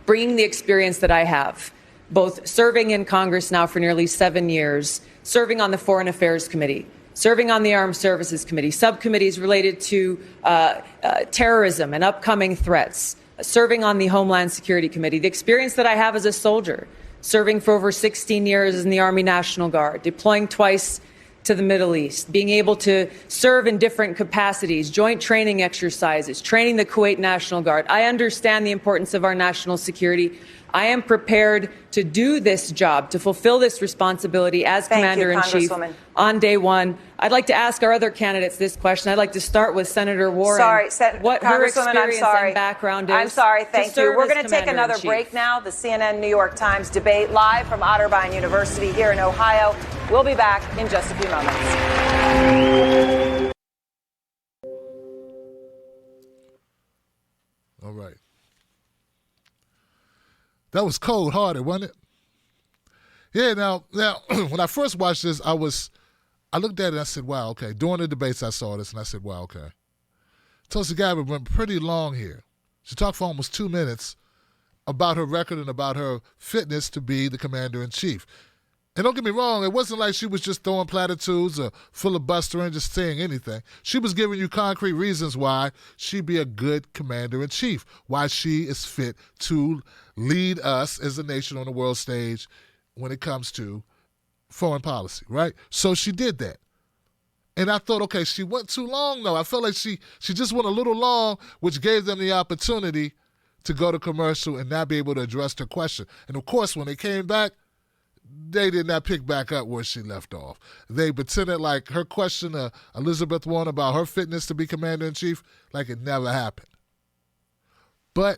bringing the experience that I have, both serving in Congress now for nearly 7 years, serving on the Foreign Affairs Committee, serving on the Armed Services Committee, subcommittees related to terrorism and upcoming threats, serving on the Homeland Security Committee, the experience that I have as a soldier, serving for over 16 years in the Army National Guard, deploying twice to the Middle East, being able to serve in different capacities, joint training exercises, training the Kuwait National Guard. I understand the importance of our national security. I am prepared to do this job, to fulfill this responsibility as Commander-in-Chief on day one. I'd like to ask our other candidates this question. I'd like to start with Senator Warren. What her experience and background is. I'm sorry, thank you. We're going to take another break now. The CNN New York Times debate live from Otterbein University here in Ohio. We'll be back in just a few moments. All right. That was cold-hearted, wasn't it? Yeah, now, when I first watched this, I looked at it and I said, wow, okay. During the debates, I saw this and I said, wow, okay. Tulsi Gabbard went pretty long here. She talked for almost 2 minutes about her record and about her fitness to be the commander-in-chief. And don't get me wrong, it wasn't like she was just throwing platitudes or filibustering, just saying anything. She was giving you concrete reasons why she'd be a good commander-in-chief, why she is fit to lead us as a nation on the world stage when it comes to foreign policy, right? So she did that. And I thought, okay, she went too long, though. I felt like she just went a little long, which gave them the opportunity to go to commercial and not be able to address her question. And, of course, when they came back, they did not pick back up where she left off. They pretended like her question to Elizabeth Warren about her fitness to be commander-in-chief, like it never happened. But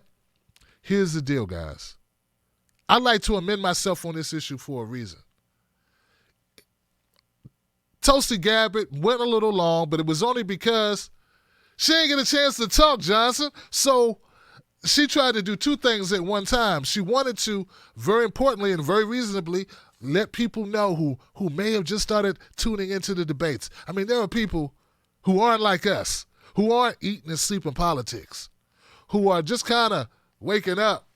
here's the deal, guys. I'd like to amend myself on this issue for a reason. Tulsi Gabbard went a little long, but it was only because she didn't get a chance to talk, Johnson. So she tried to do two things at one time. She wanted to, very importantly and very reasonably, let people know who may have just started tuning into the debates. I mean, there are people who aren't like us, who aren't eating and sleeping politics, who are just kind of waking up.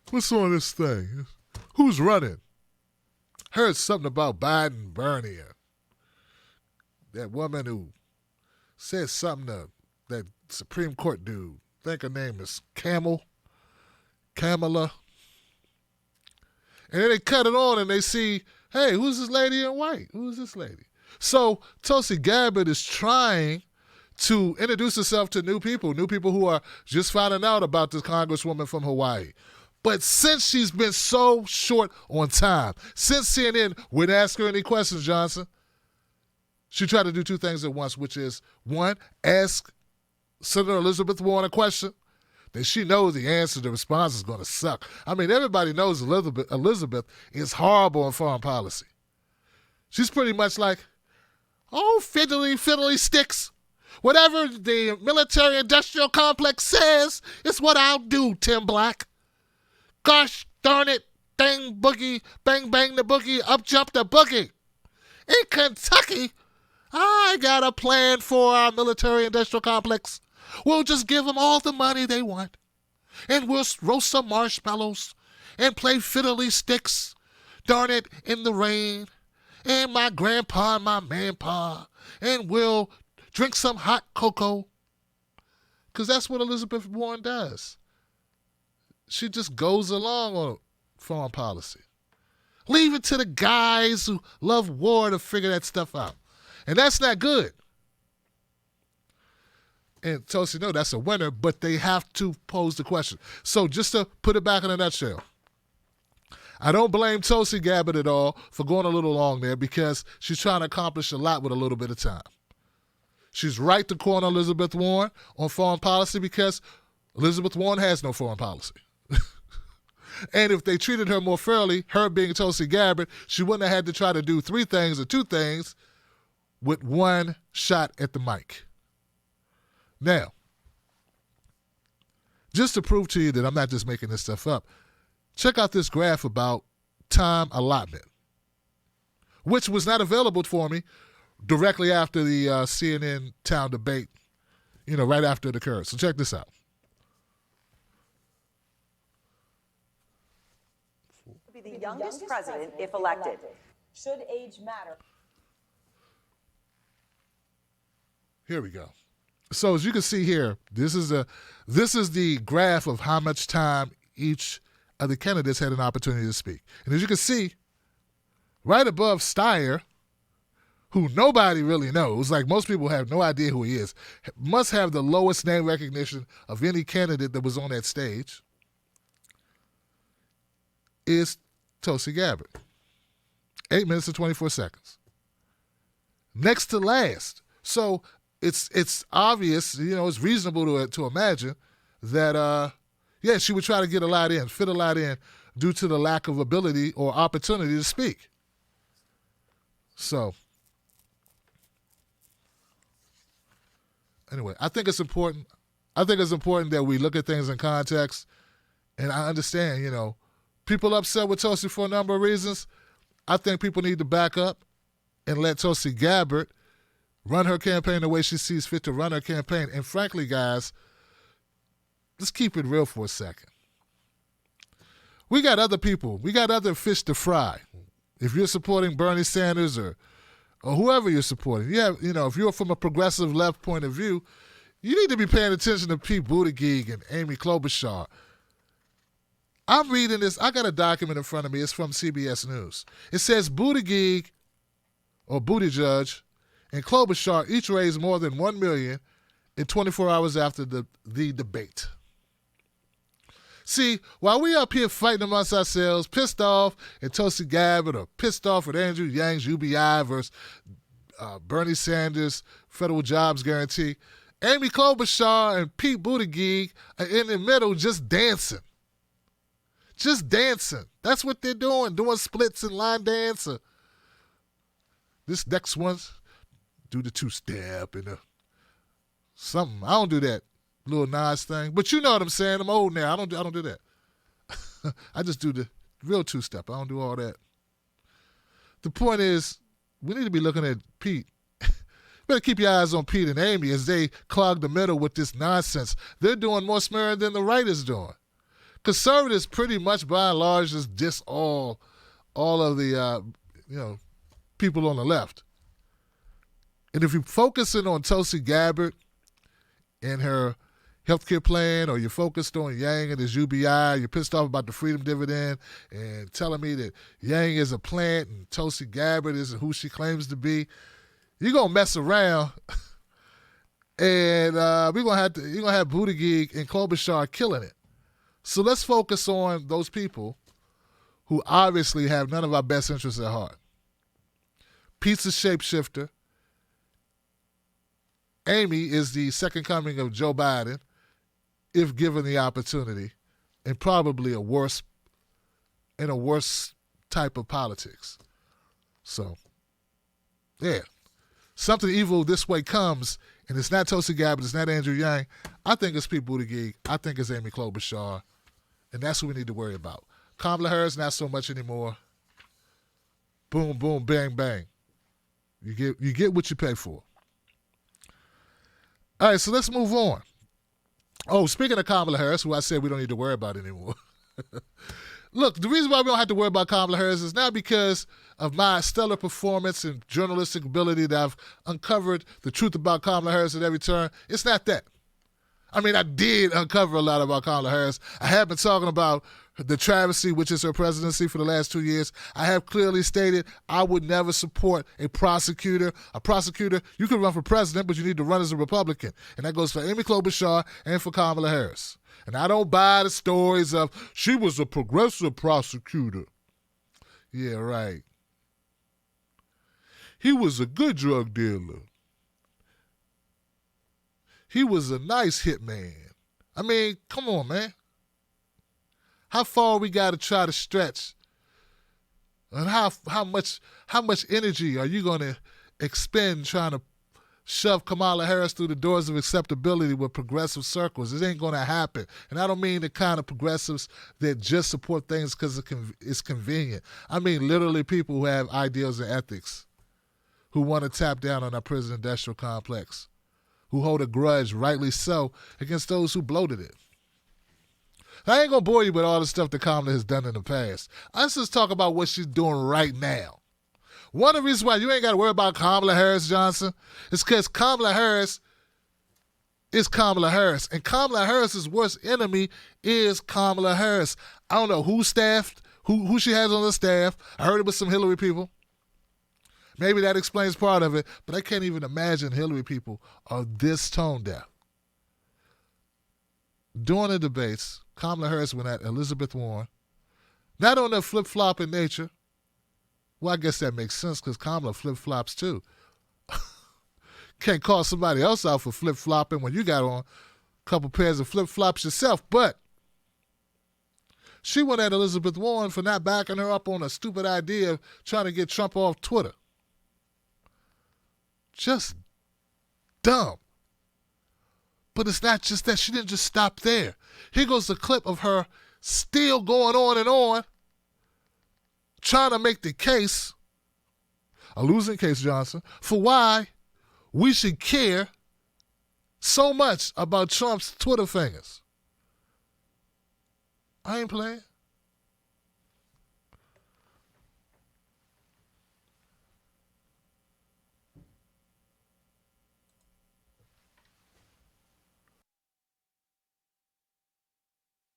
What's on this thing? Who's running? Heard something about Biden, Bernie. That woman who said something to that Supreme Court dude. I think her name is Kamala. And then they cut it on and they see, hey, who's this lady in white? Who's this lady? So Tulsi Gabbard is trying to introduce herself to new people who are just finding out about this congresswoman from Hawaii. But since she's been so short on time, since CNN wouldn't ask her any questions, Johnson, she tried to do two things at once, which is, one, ask Senator Elizabeth Warren a question that she knows the answer, the response is going to suck. I mean, everybody knows Elizabeth is horrible in foreign policy. She's pretty much like, oh, fiddly sticks. Whatever the military-industrial complex says is what I'll do, Tim Black. Gosh darn it, dang boogie, bang bang the boogie, up jump the boogie. In Kentucky, I got a plan for our military-industrial complex. We'll just give them all the money they want, and we'll roast some marshmallows and play fiddly sticks, darn it, in the rain, and my grandpa and my manpa, and we'll drink some hot cocoa, because that's what Elizabeth Warren does. She just goes along on foreign policy. Leave it to the guys who love war to figure that stuff out. And that's not good. And Tulsi, no, that's a winner, but they have to pose the question. So just to put it back in a nutshell, I don't blame Tulsi Gabbard at all for going a little long there because she's trying to accomplish a lot with a little bit of time. She's right to corner Elizabeth Warren on foreign policy because Elizabeth Warren has no foreign policy. And if they treated her more fairly, her being Tulsi Gabbard, she wouldn't have had to try to do three things or two things with one shot at the mic. Now, just to prove to you that I'm not just making this stuff up, check out this graph about time allotment, which was not available for me directly after the CNN town debate, right after it occurred. So check this out. Be the youngest president if elected. Should age matter? Here we go. So as you can see here, this is the graph of how much time each of the candidates had an opportunity to speak. And as you can see, right above Steyer, who nobody really knows, like most people have no idea who he is, must have the lowest name recognition of any candidate that was on that stage, is Tulsi Gabbard. 8 minutes and 24 seconds. Next to last. So it's obvious, it's reasonable to imagine that, she would try to get a lot in, fit a lot in, due to the lack of ability or opportunity to speak. So, anyway, I think it's important. That we look at things in context. And I understand, people upset with Tulsi for a number of reasons. I think people need to back up and let Tulsi Gabbard run her campaign the way she sees fit to run her campaign. And frankly, guys, let's keep it real for a second. We got other people. We got other fish to fry. If you're supporting Bernie Sanders or whoever you're supporting, if you're from a progressive left point of view, you need to be paying attention to Pete Buttigieg and Amy Klobuchar. I'm reading this. I got a document in front of me. It's from CBS News. It says Buttigieg or Buttigieg and Klobuchar each raised more than $1 million in 24 hours after the debate. See, while we up here fighting amongst ourselves, pissed off at Tulsi Gabbard or pissed off at Andrew Yang's UBI versus Bernie Sanders' federal jobs guarantee, Amy Klobuchar and Pete Buttigieg are in the middle just dancing. Just dancing. That's what they're doing splits and line dance. This next one's do the two-step and something. I don't do that little nice thing. But you know what I'm saying. I'm old now. I don't do that. I just do the real two-step. I don't do all that. The point is, we need to be looking at Pete. Better keep your eyes on Pete and Amy as they clog the middle with this nonsense. They're doing more smearing than the right is doing. Conservatives pretty much by and large just diss all of the people on the left. And if you're focusing on Tulsi Gabbard and her healthcare plan, or you're focused on Yang and his UBI, you're pissed off about the freedom dividend and telling me that Yang is a plant and Tulsi Gabbard isn't who she claims to be, you're gonna mess around, and you're gonna have Buttigieg and Klobuchar killing it. So let's focus on those people who obviously have none of our best interests at heart. Pete's a shapeshifter. Amy is the second coming of Joe Biden, if given the opportunity, and probably in a worse type of politics. So, yeah. Something evil this way comes, and it's not Tulsi Gabbard, it's not Andrew Yang. I think it's Pete Buttigieg. I think it's Amy Klobuchar. And that's what we need to worry about. Kamala Harris, not so much anymore. Boom, boom, bang, bang. You get what you pay for. All right, so let's move on. Oh, speaking of Kamala Harris, who I said we don't need to worry about anymore. Look, the reason why we don't have to worry about Kamala Harris is not because of my stellar performance and journalistic ability that I've uncovered the truth about Kamala Harris at every turn. It's not that. I mean, I did uncover a lot about Kamala Harris. I have been talking about the travesty, which is her presidency, for the last 2 years. I have clearly stated I would never support a prosecutor. A prosecutor, you can run for president, but you need to run as a Republican. And that goes for Amy Klobuchar and for Kamala Harris. And I don't buy the stories of, she was a progressive prosecutor. Yeah, right. He was a good drug dealer. He was a nice hitman. I mean, come on, man. How far we got to try to stretch? And how much energy are you going to expend trying to shove Kamala Harris through the doors of acceptability with progressive circles. It ain't going to happen. And I don't mean the kind of progressives that just support things because it's convenient. I mean literally people who have ideals and ethics, who want to tap down on our prison industrial complex, who hold a grudge, rightly so, against those who bloated it. I ain't going to bore you with all the stuff that Kamala has done in the past. Let's just talk about what she's doing right now. One of the reasons why you ain't got to worry about Kamala Harris, Johnson, is because Kamala Harris is Kamala Harris. And Kamala Harris's worst enemy is Kamala Harris. I don't know who she has on the staff. I heard it with some Hillary people. Maybe that explains part of it, but I can't even imagine Hillary people are this tone deaf. During the debates, Kamala Harris went at Elizabeth Warren, not on their flip-flopping nature. Well, I guess that makes sense because Kamala flip-flops too. Can't call somebody else out for flip-flopping when you got on a couple pairs of flip-flops yourself. But she went at Elizabeth Warren for not backing her up on a stupid idea of trying to get Trump off Twitter. Just dumb. But it's not just that. She didn't just stop there. Here goes the clip of her still going on and on, trying to make the case, a losing case, Johnson, for why we should care so much about Trump's Twitter fingers. I ain't playing.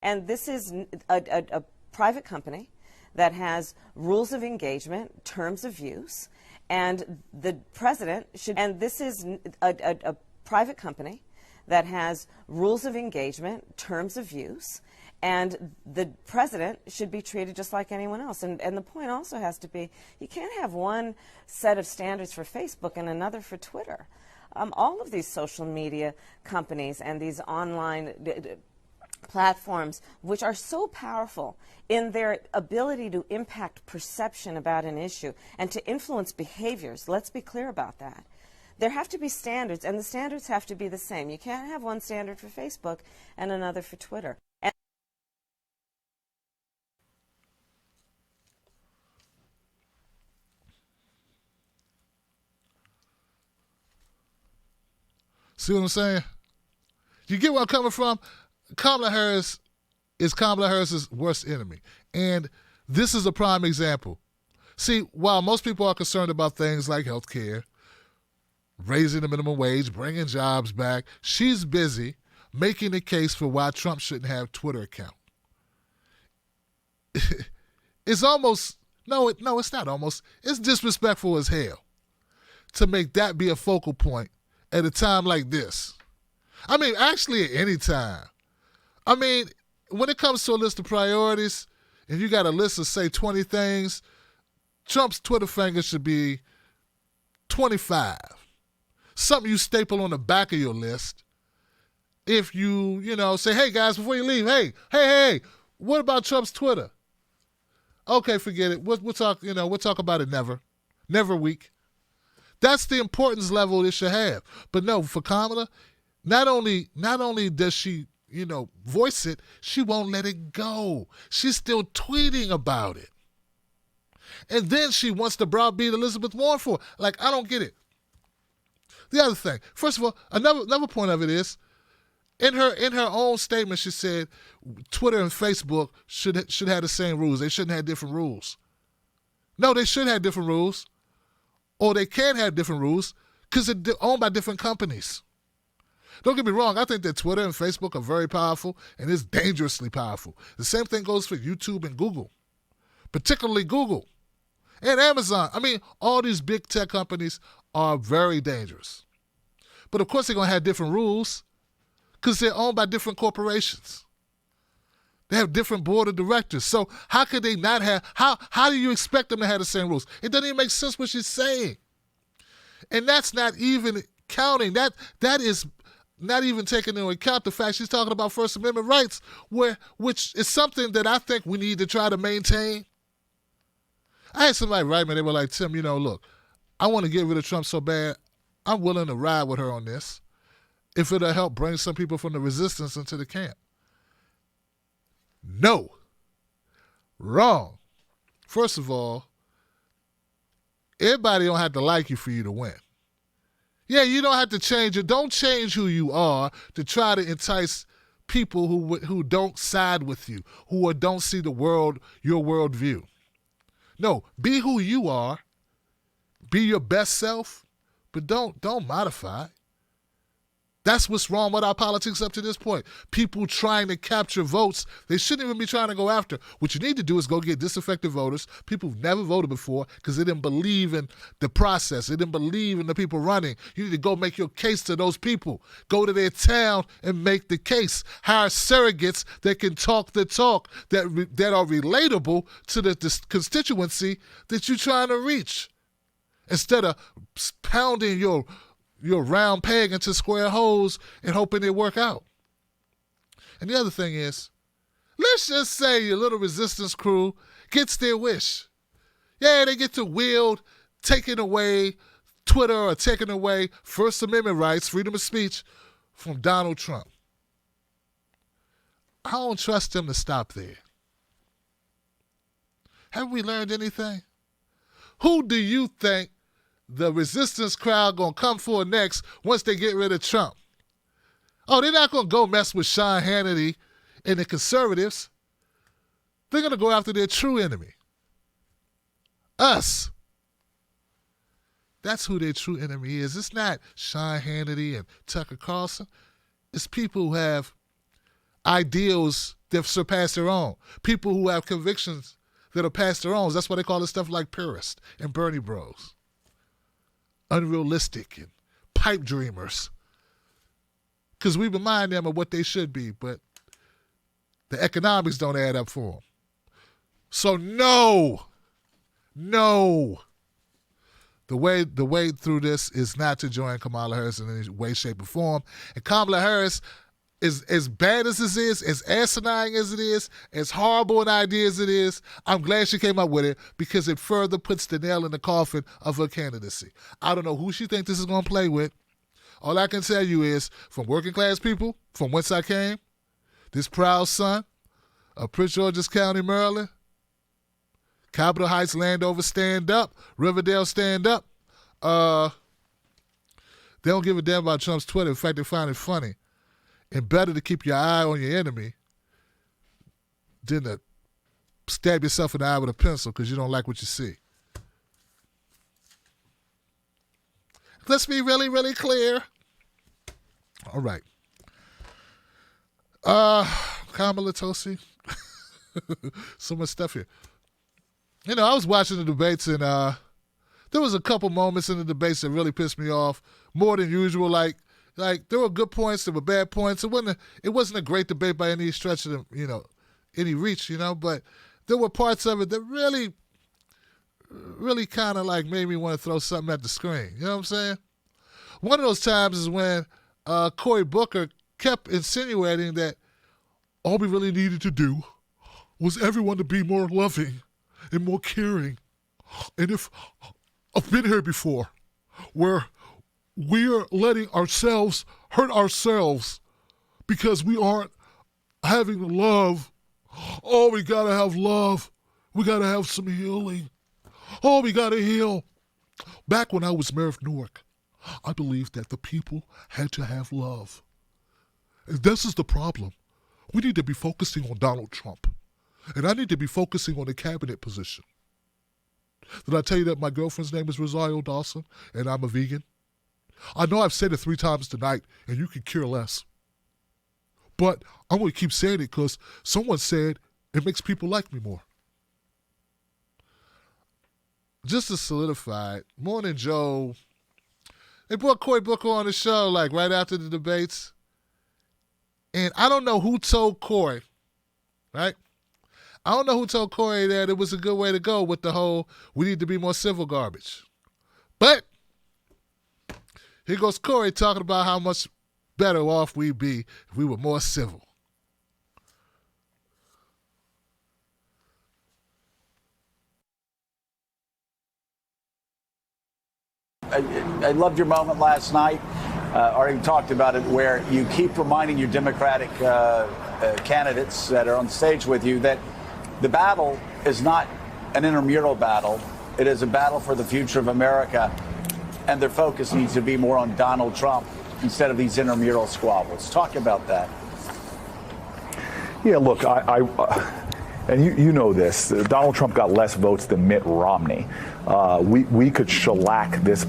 And this is a private company that has rules of engagement, terms of use, and the president should, and this is a private company that has rules of engagement, terms of use, and the president should be treated just like anyone else. And the point also has to be, you can't have one set of standards for Facebook and another for Twitter. All of these social media companies and these online platforms, which are so powerful in their ability to impact perception about an issue and to influence behaviors, let's be clear about that. There have to be standards, and the standards have to be the same. You can't have one standard for Facebook and another for Twitter. See what I'm saying? You get where I'm coming from? Kamala Harris is Kamala Harris's worst enemy. And this is a prime example. See, while most people are concerned about things like health care, raising the minimum wage, bringing jobs back, she's busy making the case for why Trump shouldn't have a Twitter account. It's almost, no, it's not almost, it's disrespectful as hell to make that be a focal point at a time like this. I mean, actually at any time. I mean, when it comes to a list of priorities, and you got a list of, say, 20 things, Trump's Twitter finger should be 25. Something you staple on the back of your list. If you say, hey, guys, before you leave, hey, what about Trump's Twitter? Okay, forget it. We'll talk about it never week. That's the importance level it should have. But no, for Kamala, not only does she voice it, she won't let it go. She's still tweeting about it. And then she wants to browbeat Elizabeth Warren for it. Like, I don't get it. The other thing, first of all, another point of it is, in her own statement, she said Twitter and Facebook should have the same rules. They shouldn't have different rules. No, they should have different rules. Or they can have different rules because they're owned by different companies. Don't get me wrong, I think that Twitter and Facebook are very powerful, and it's dangerously powerful. The same thing goes for YouTube and Google, particularly Google and Amazon. I mean, all these big tech companies are very dangerous. But of course they're going to have different rules because they're owned by different corporations. They have different board of directors. So how could they not have, how do you expect them to have the same rules? It doesn't even make sense what she's saying. And that's not even counting. That is not even taking into account the fact she's talking about First Amendment rights, which is something that I think we need to try to maintain. I had somebody write me, they were like, Tim, look, I want to get rid of Trump so bad, I'm willing to ride with her on this if it'll help bring some people from the resistance into the camp. No. Wrong. First of all, everybody don't have to like you for you to win. Yeah, you don't have to change it. Don't change who you are to try to entice people who don't side with you, who don't see the world, your worldview. No, be who you are. Be your best self, but don't modify it. That's what's wrong with our politics up to this point. People trying to capture votes they shouldn't even be trying to go after. What you need to do is go get disaffected voters, people who've never voted before because they didn't believe in the process. They didn't believe in the people running. You need to go make your case to those people. Go to their town and make the case. Hire surrogates that can talk the talk, that are relatable to the constituency that you're trying to reach. Instead of pounding your round peg into square holes and hoping they work out. And the other thing is, let's just say your little resistance crew gets their wish. Yeah, they get to wield taking away Twitter or taking away First Amendment rights, freedom of speech from Donald Trump. I don't trust them to stop there. Have we learned anything? Who do you think the resistance crowd gonna come for next once they get rid of Trump? Oh, they're not gonna go mess with Sean Hannity and the conservatives. They're gonna go after their true enemy. Us. That's who their true enemy is. It's not Sean Hannity and Tucker Carlson. It's people who have ideals that surpass their own. People who have convictions that are past their own. That's why they call it stuff like purists and Bernie Bros. Unrealistic and pipe dreamers. Because we remind them of what they should be, but the economics don't add up for them. So no. The way through this is not to join Kamala Harris in any way, shape, or form. And Kamala Harris is as bad as this is, as asinine as it is, as horrible an idea as it is, I'm glad she came up with it because it further puts the nail in the coffin of her candidacy. I don't know who she thinks this is going to play with. All I can tell you is, from working class people, from whence I came, this proud son of Prince George's County, Maryland, Capitol Heights, Landover, stand up, Riverdale, stand up. They don't give a damn about Trump's Twitter. In fact, they find it funny. And better to keep your eye on your enemy than to stab yourself in the eye with a pencil because you don't like what you see. Let's be really, really clear. All right. Kamala, Tulsi. So much stuff here. You know, I was watching the debates and there was a couple moments in the debates that really pissed me off more than usual. Like there were good points, there were bad points. It wasn't a great debate by any stretch of any reach, but there were parts of it that really, really kind of like made me want to throw something at the screen. You know what I'm saying? One of those times is when Cory Booker kept insinuating that all we really needed to do was everyone to be more loving and more caring. And if I've been here before, where we're letting ourselves hurt ourselves because we aren't having love. Oh, we gotta have love. We gotta have some healing. Oh, we gotta heal. Back when I was mayor of Newark, I believed that the people had to have love. And this is the problem. We need to be focusing on Donald Trump. And I need to be focusing on the cabinet position. Did I tell you that my girlfriend's name is Rosario Dawson and I'm a vegan? I know I've said it 3 times tonight, and you can care less. But I'm going to keep saying it because someone said it makes people like me more. Just to solidify it, Morning Joe, they brought Cory Booker on the show like right after the debates. And I don't know who told Cory, right? I don't know who told Cory that it was a good way to go with the whole we need to be more civil garbage. But here goes Cory talking about how much better off we'd be if we were more civil. I loved your moment last night. Already talked about it, where you keep reminding your Democratic candidates that are on stage with you that the battle is not an intramural battle. It is a battle for the future of America, and their focus needs to be more on Donald Trump instead of these intramural squabbles. Talk about that. Yeah, look, and you know this, Donald Trump got less votes than Mitt Romney. We could shellac this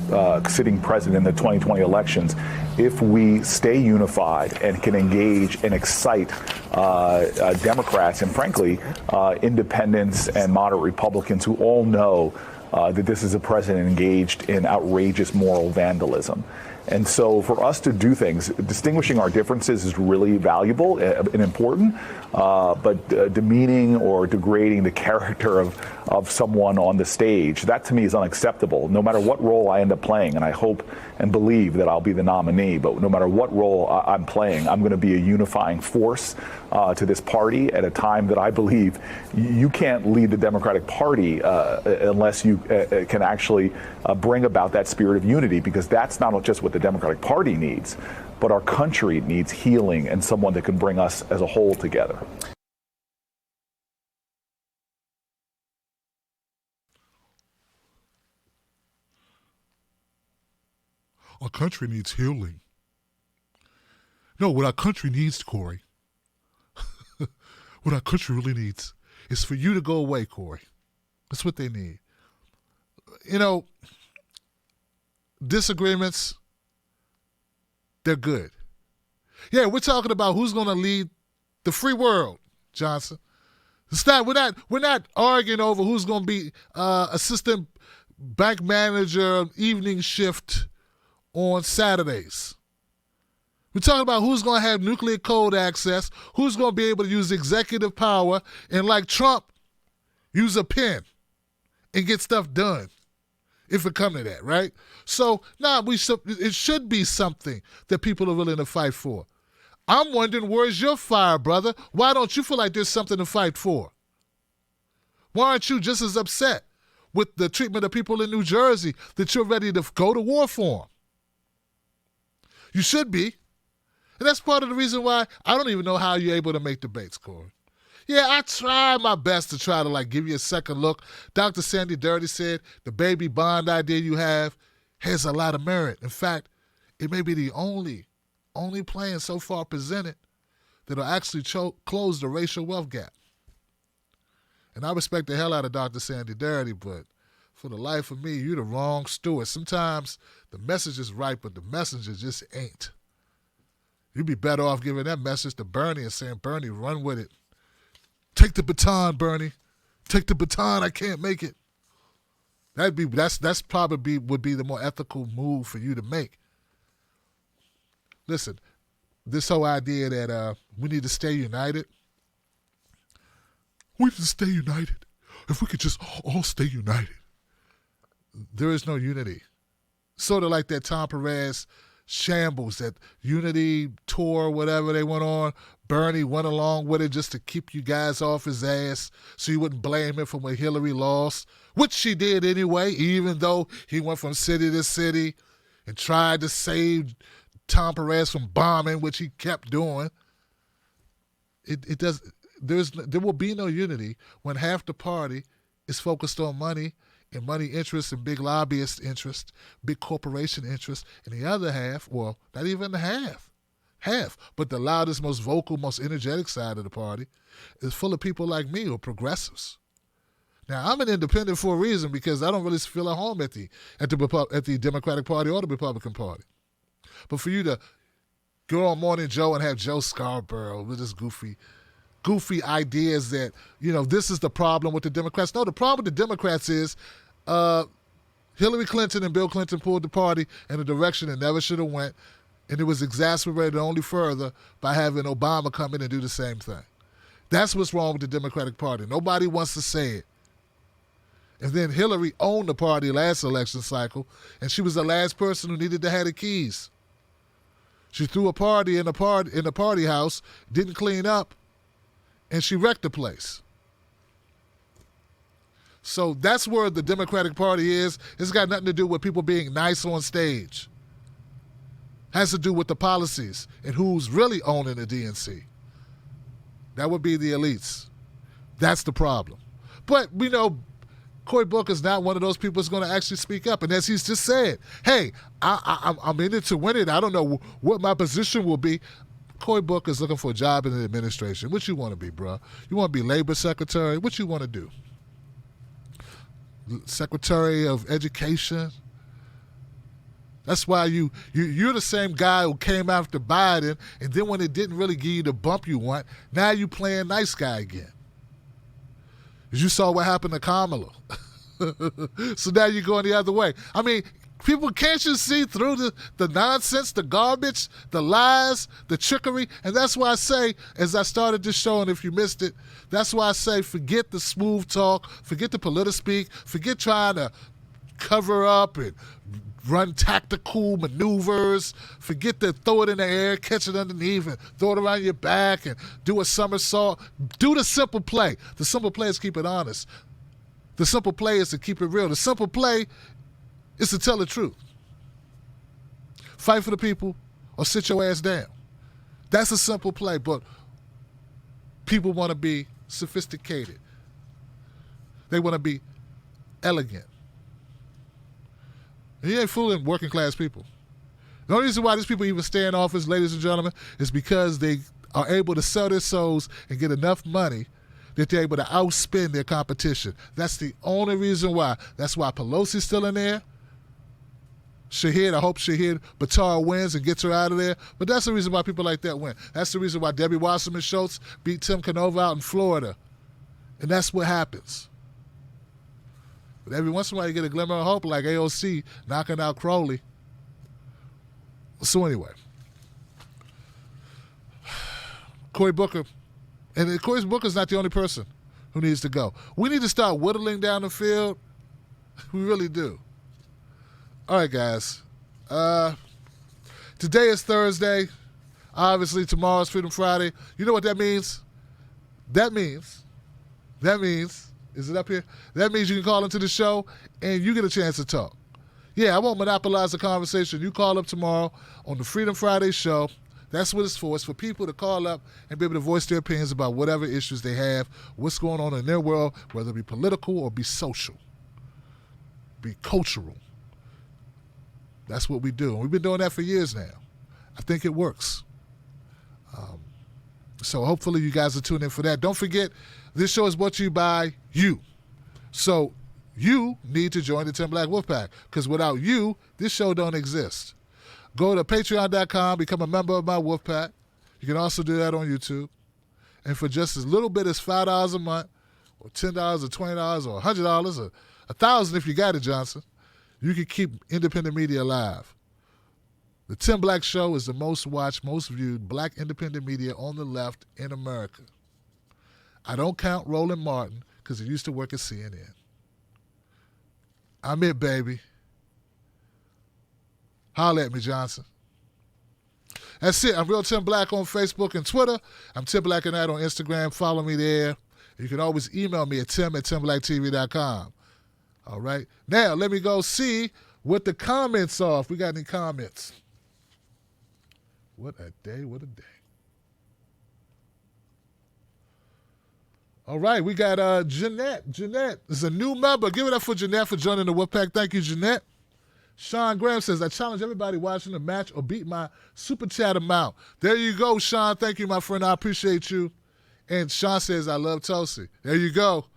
sitting president in the 2020 elections if we stay unified and can engage and excite Democrats and, frankly, independents and moderate Republicans who all know that this is a president engaged in outrageous moral vandalism. And so for us to do things, distinguishing our differences is really valuable and important, but demeaning or degrading the character of someone on the stage, that to me is unacceptable, no matter what role I end up playing. And I hope and believe that I'll be the nominee, but no matter what role I'm playing, I'm going to be a unifying force to this party at a time that I believe you can't lead the Democratic Party unless you can actually bring about that spirit of unity, because that's not just what the Democratic Party needs, but our country needs healing and someone that can bring us as a whole together. Our country needs healing. No, what our country needs, Corey, what our country really needs is for you to go away, Corey. That's what they need. You know, disagreements, they're good. Yeah, we're talking about who's going to lead the free world, Johnson. We're not arguing over who's going to be assistant bank manager evening shift on Saturdays. We're talking about who's going to have nuclear code access, who's going to be able to use executive power, and like Trump, use a pen and get stuff done, if it come to that, right? So, it should be something that people are willing to fight for. I'm wondering, where's your fire, brother? Why don't you feel like there's something to fight for? Why aren't you just as upset with the treatment of people in New Jersey that you're ready to go to war for them? You should be. And that's part of the reason why I don't even know how you're able to make debates, Corey. Yeah, I try my best to try to give you a second look. Dr. Sandy Dirty said the baby bond idea you have has a lot of merit. In fact, it may be the only plan so far presented that'll actually close the racial wealth gap. And I respect the hell out of Dr. Sandy Dirty, but for the life of me, you're the wrong steward. Sometimes the message is right, but the messenger just ain't. You'd be better off giving that message to Bernie and saying, Bernie, run with it. Take the baton, Bernie. Take the baton. I can't make it. That's probably would be the more ethical move for you to make. Listen, this whole idea that we need to stay united. We need to stay united. If we could just all stay united. There is no unity. Sort of like that Tom Perez shambles, that unity tour, whatever they went on. Bernie went along with it just to keep you guys off his ass so you wouldn't blame him for when Hillary lost, which she did anyway, even though he went from city to city and tried to save Tom Perez from bombing, which he kept doing. There will be no unity when half the party is focused on money and money interests and big lobbyist interests, big corporation interests, and the other half, well, not even half, but the loudest, most vocal, most energetic side of the party is full of people like me who are progressives. Now, I'm an independent for a reason because I don't really feel at home at the Democratic Party or the Republican Party. But for you to go on Morning Joe and have Joe Scarborough with this goofy ideas that, this is the problem with the Democrats. No, the problem with the Democrats is Hillary Clinton and Bill Clinton pulled the party in a direction it never should have went, and it was exacerbated only further by having Obama come in and do the same thing. That's what's wrong with the Democratic Party. Nobody wants to say it. And then Hillary owned the party last election cycle, and she was the last person who needed to have the keys. She threw a party in the party house, didn't clean up, and she wrecked the place. So that's where the Democratic Party is. It's got nothing to do with people being nice on stage. Has to do with the policies and who's really owning the DNC. That would be the elites. That's the problem. But we know Cory Booker's not one of those people that's going to actually speak up. And as he's just said, hey, I'm in it to win it. I don't know what my position will be. Cory Booker's looking for a job in the administration. What you want to be, bro? You want to be labor secretary? What you want to do? Secretary of Education? That's why you're the same guy who came after Biden, and then when it didn't really give you the bump you want, now you playing nice guy again. As you saw what happened to Kamala. So now you're going the other way. I mean, people, can't you see through the nonsense, the garbage, the lies, the trickery? And that's why I say, as I started this show, and if you missed it, that's why I say forget the smooth talk, forget the politic-speak, forget trying to cover up and run tactical maneuvers, forget to throw it in the air, catch it underneath, and throw it around your back and do a somersault. Do the simple play. The simple play is keep it honest. The simple play is to keep it real. The simple play is to tell the truth. Fight for the people or sit your ass down. That's a simple play, but people want to be sophisticated. They want to be elegant. And you ain't fooling working class people. The only reason why these people even stay in office, ladies and gentlemen, is because they are able to sell their souls and get enough money that they're able to outspend their competition. That's the only reason why. That's why Pelosi's still in there. Shahid, I hope Shahid Buttar wins and gets her out of there. But that's the reason why people like that win. That's the reason why Debbie Wasserman Schultz beat Tim Canova out in Florida. And that's what happens. But every once in a while you get a glimmer of hope like AOC knocking out Crowley. So anyway, Cory Booker. And Cory Booker's not the only person who needs to go. We need to start whittling down the field. We really do. All right, guys. Today is Thursday. Obviously, tomorrow's Freedom Friday. You know what that means? That means, is it up here? That means you can call into the show and you get a chance to talk. Yeah, I won't monopolize the conversation. You call up tomorrow on the Freedom Friday show. That's what it's for. It's for people to call up and be able to voice their opinions about whatever issues they have, what's going on in their world, whether it be political or be social, be cultural. That's what we do. And we've been doing that for years now. I think it works. So hopefully you guys are tuned in for that. Don't forget, this show is brought to you by you. So you need to join the 10 Black Wolfpack, because without you, this show don't exist. Go to patreon.com, become a member of my Wolfpack. You can also do that on YouTube. And for just as little bit as $5 a month, or $10 or $20 or $100 or $1,000 if you got it, Johnson, you can keep independent media alive. The Tim Black Show is the most watched, most viewed black independent media on the left in America. I don't count Roland Martin because he used to work at CNN. I'm it, baby. Holler at me, Johnson. That's it. I'm Real Tim Black on Facebook and Twitter. I'm Tim Black and that on Instagram. Follow me there. You can always email me at tim@timblacktv.com. All right. Now, let me go see what the comments are. If we got any comments. What a day, what a day. All right, we got Jeanette. Jeanette is a new member. Give it up for Jeanette for joining the Wolfpack. Thank you, Jeanette. Sean Graham says, I challenge everybody watching the match or beat my super chat amount. There you go, Sean. Thank you, my friend. I appreciate you. And Sean says, I love Tulsi. There you go.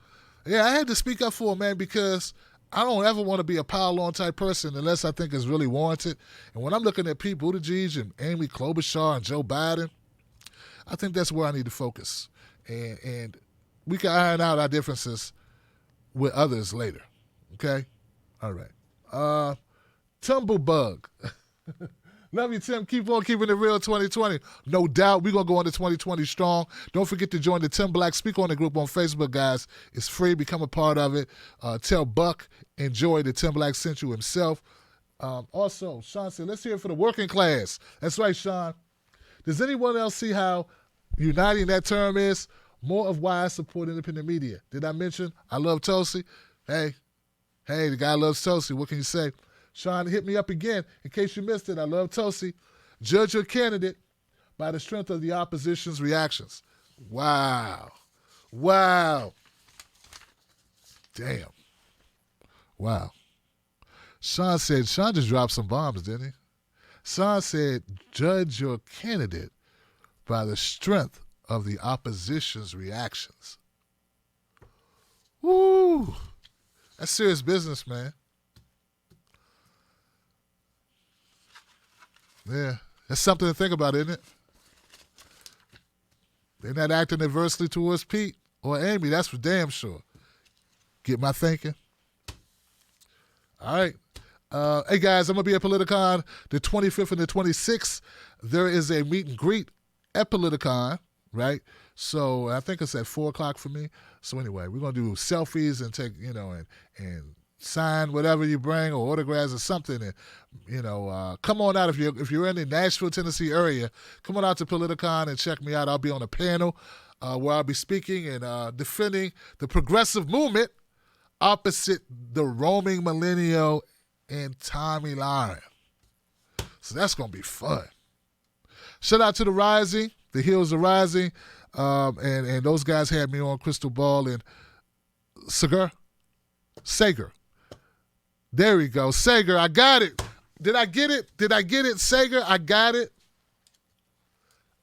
Yeah, I had to speak up for him, man, because I don't ever want to be a pile-on type person unless I think it's really warranted. And when I'm looking at Pete Buttigieg and Amy Klobuchar and Joe Biden, I think that's where I need to focus. And we can iron out our differences with others later. Okay? All right. Tumblebug. Love you, Tim. Keep on keeping it real 2020. No doubt. We're going to go into 2020 strong. Don't forget to join the Tim Black Speak On the group on Facebook, guys. It's free. Become a part of it. Tell Buck, enjoy the Tim Black sent you himself. Also, Sean said, let's hear it for the working class. That's right, Sean. Does anyone else see how uniting that term is? More of why I support independent media. Did I mention I love Tulsi? Hey, the guy loves Tulsi. What can you say? Sean, hit me up again. In case you missed it, I love Tulsi. Judge your candidate by the strength of the opposition's reactions. Wow. Damn. Wow. Sean just dropped some bombs, didn't he? Sean said, judge your candidate by the strength of the opposition's reactions. Woo! That's serious business, man. Yeah, that's something to think about, isn't it? They're not acting adversely towards Pete or Amy, that's for damn sure. Get my thinking? All right. Hey, guys, I'm going to be at Politicon the 25th and the 26th. There is a meet and greet at Politicon, right? So I think it's at 4 o'clock for me. So anyway, we're going to do selfies and take, and sign whatever you bring or autographs or something. And, come on out if you're in the Nashville, Tennessee area. Come on out to Politicon and check me out. I'll be on a panel where I'll be speaking and defending the progressive movement opposite the roaming millennial and Tommy Lauren. So that's going to be fun. Shout out to The Rising. The Hills are Rising. And those guys had me on Crystal Ball and Sager. There we go. Sager, I got it. Did I get it? Sager, I got it.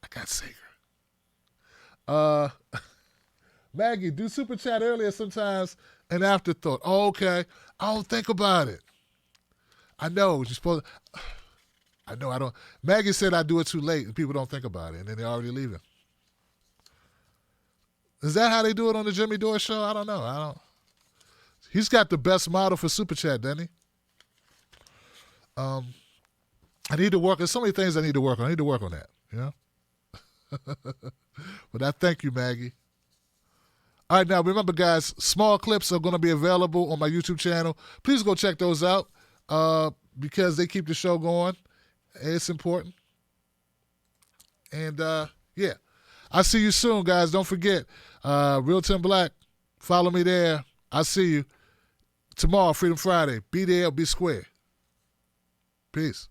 I got Sager. Maggie, do super chat earlier sometimes, an afterthought. Oh, okay. I don't think about it. I know. You're supposed to, I know. I don't. Maggie said I do it too late and people don't think about it and then they're already leaving. Is that how they do it on the Jimmy Dore show? I don't know. He's got the best model for super chat, doesn't he? I need to work. There's so many things I need to work on. I need to work on that. But I thank you, Maggie. All right, now remember, guys, small clips are going to be available on my YouTube channel. Please go check those out because they keep the show going. It's important. And, yeah, I'll see you soon, guys. Don't forget, Real Tim Black, follow me there. I'll see you tomorrow, Freedom Friday. Be there, be square. Peace.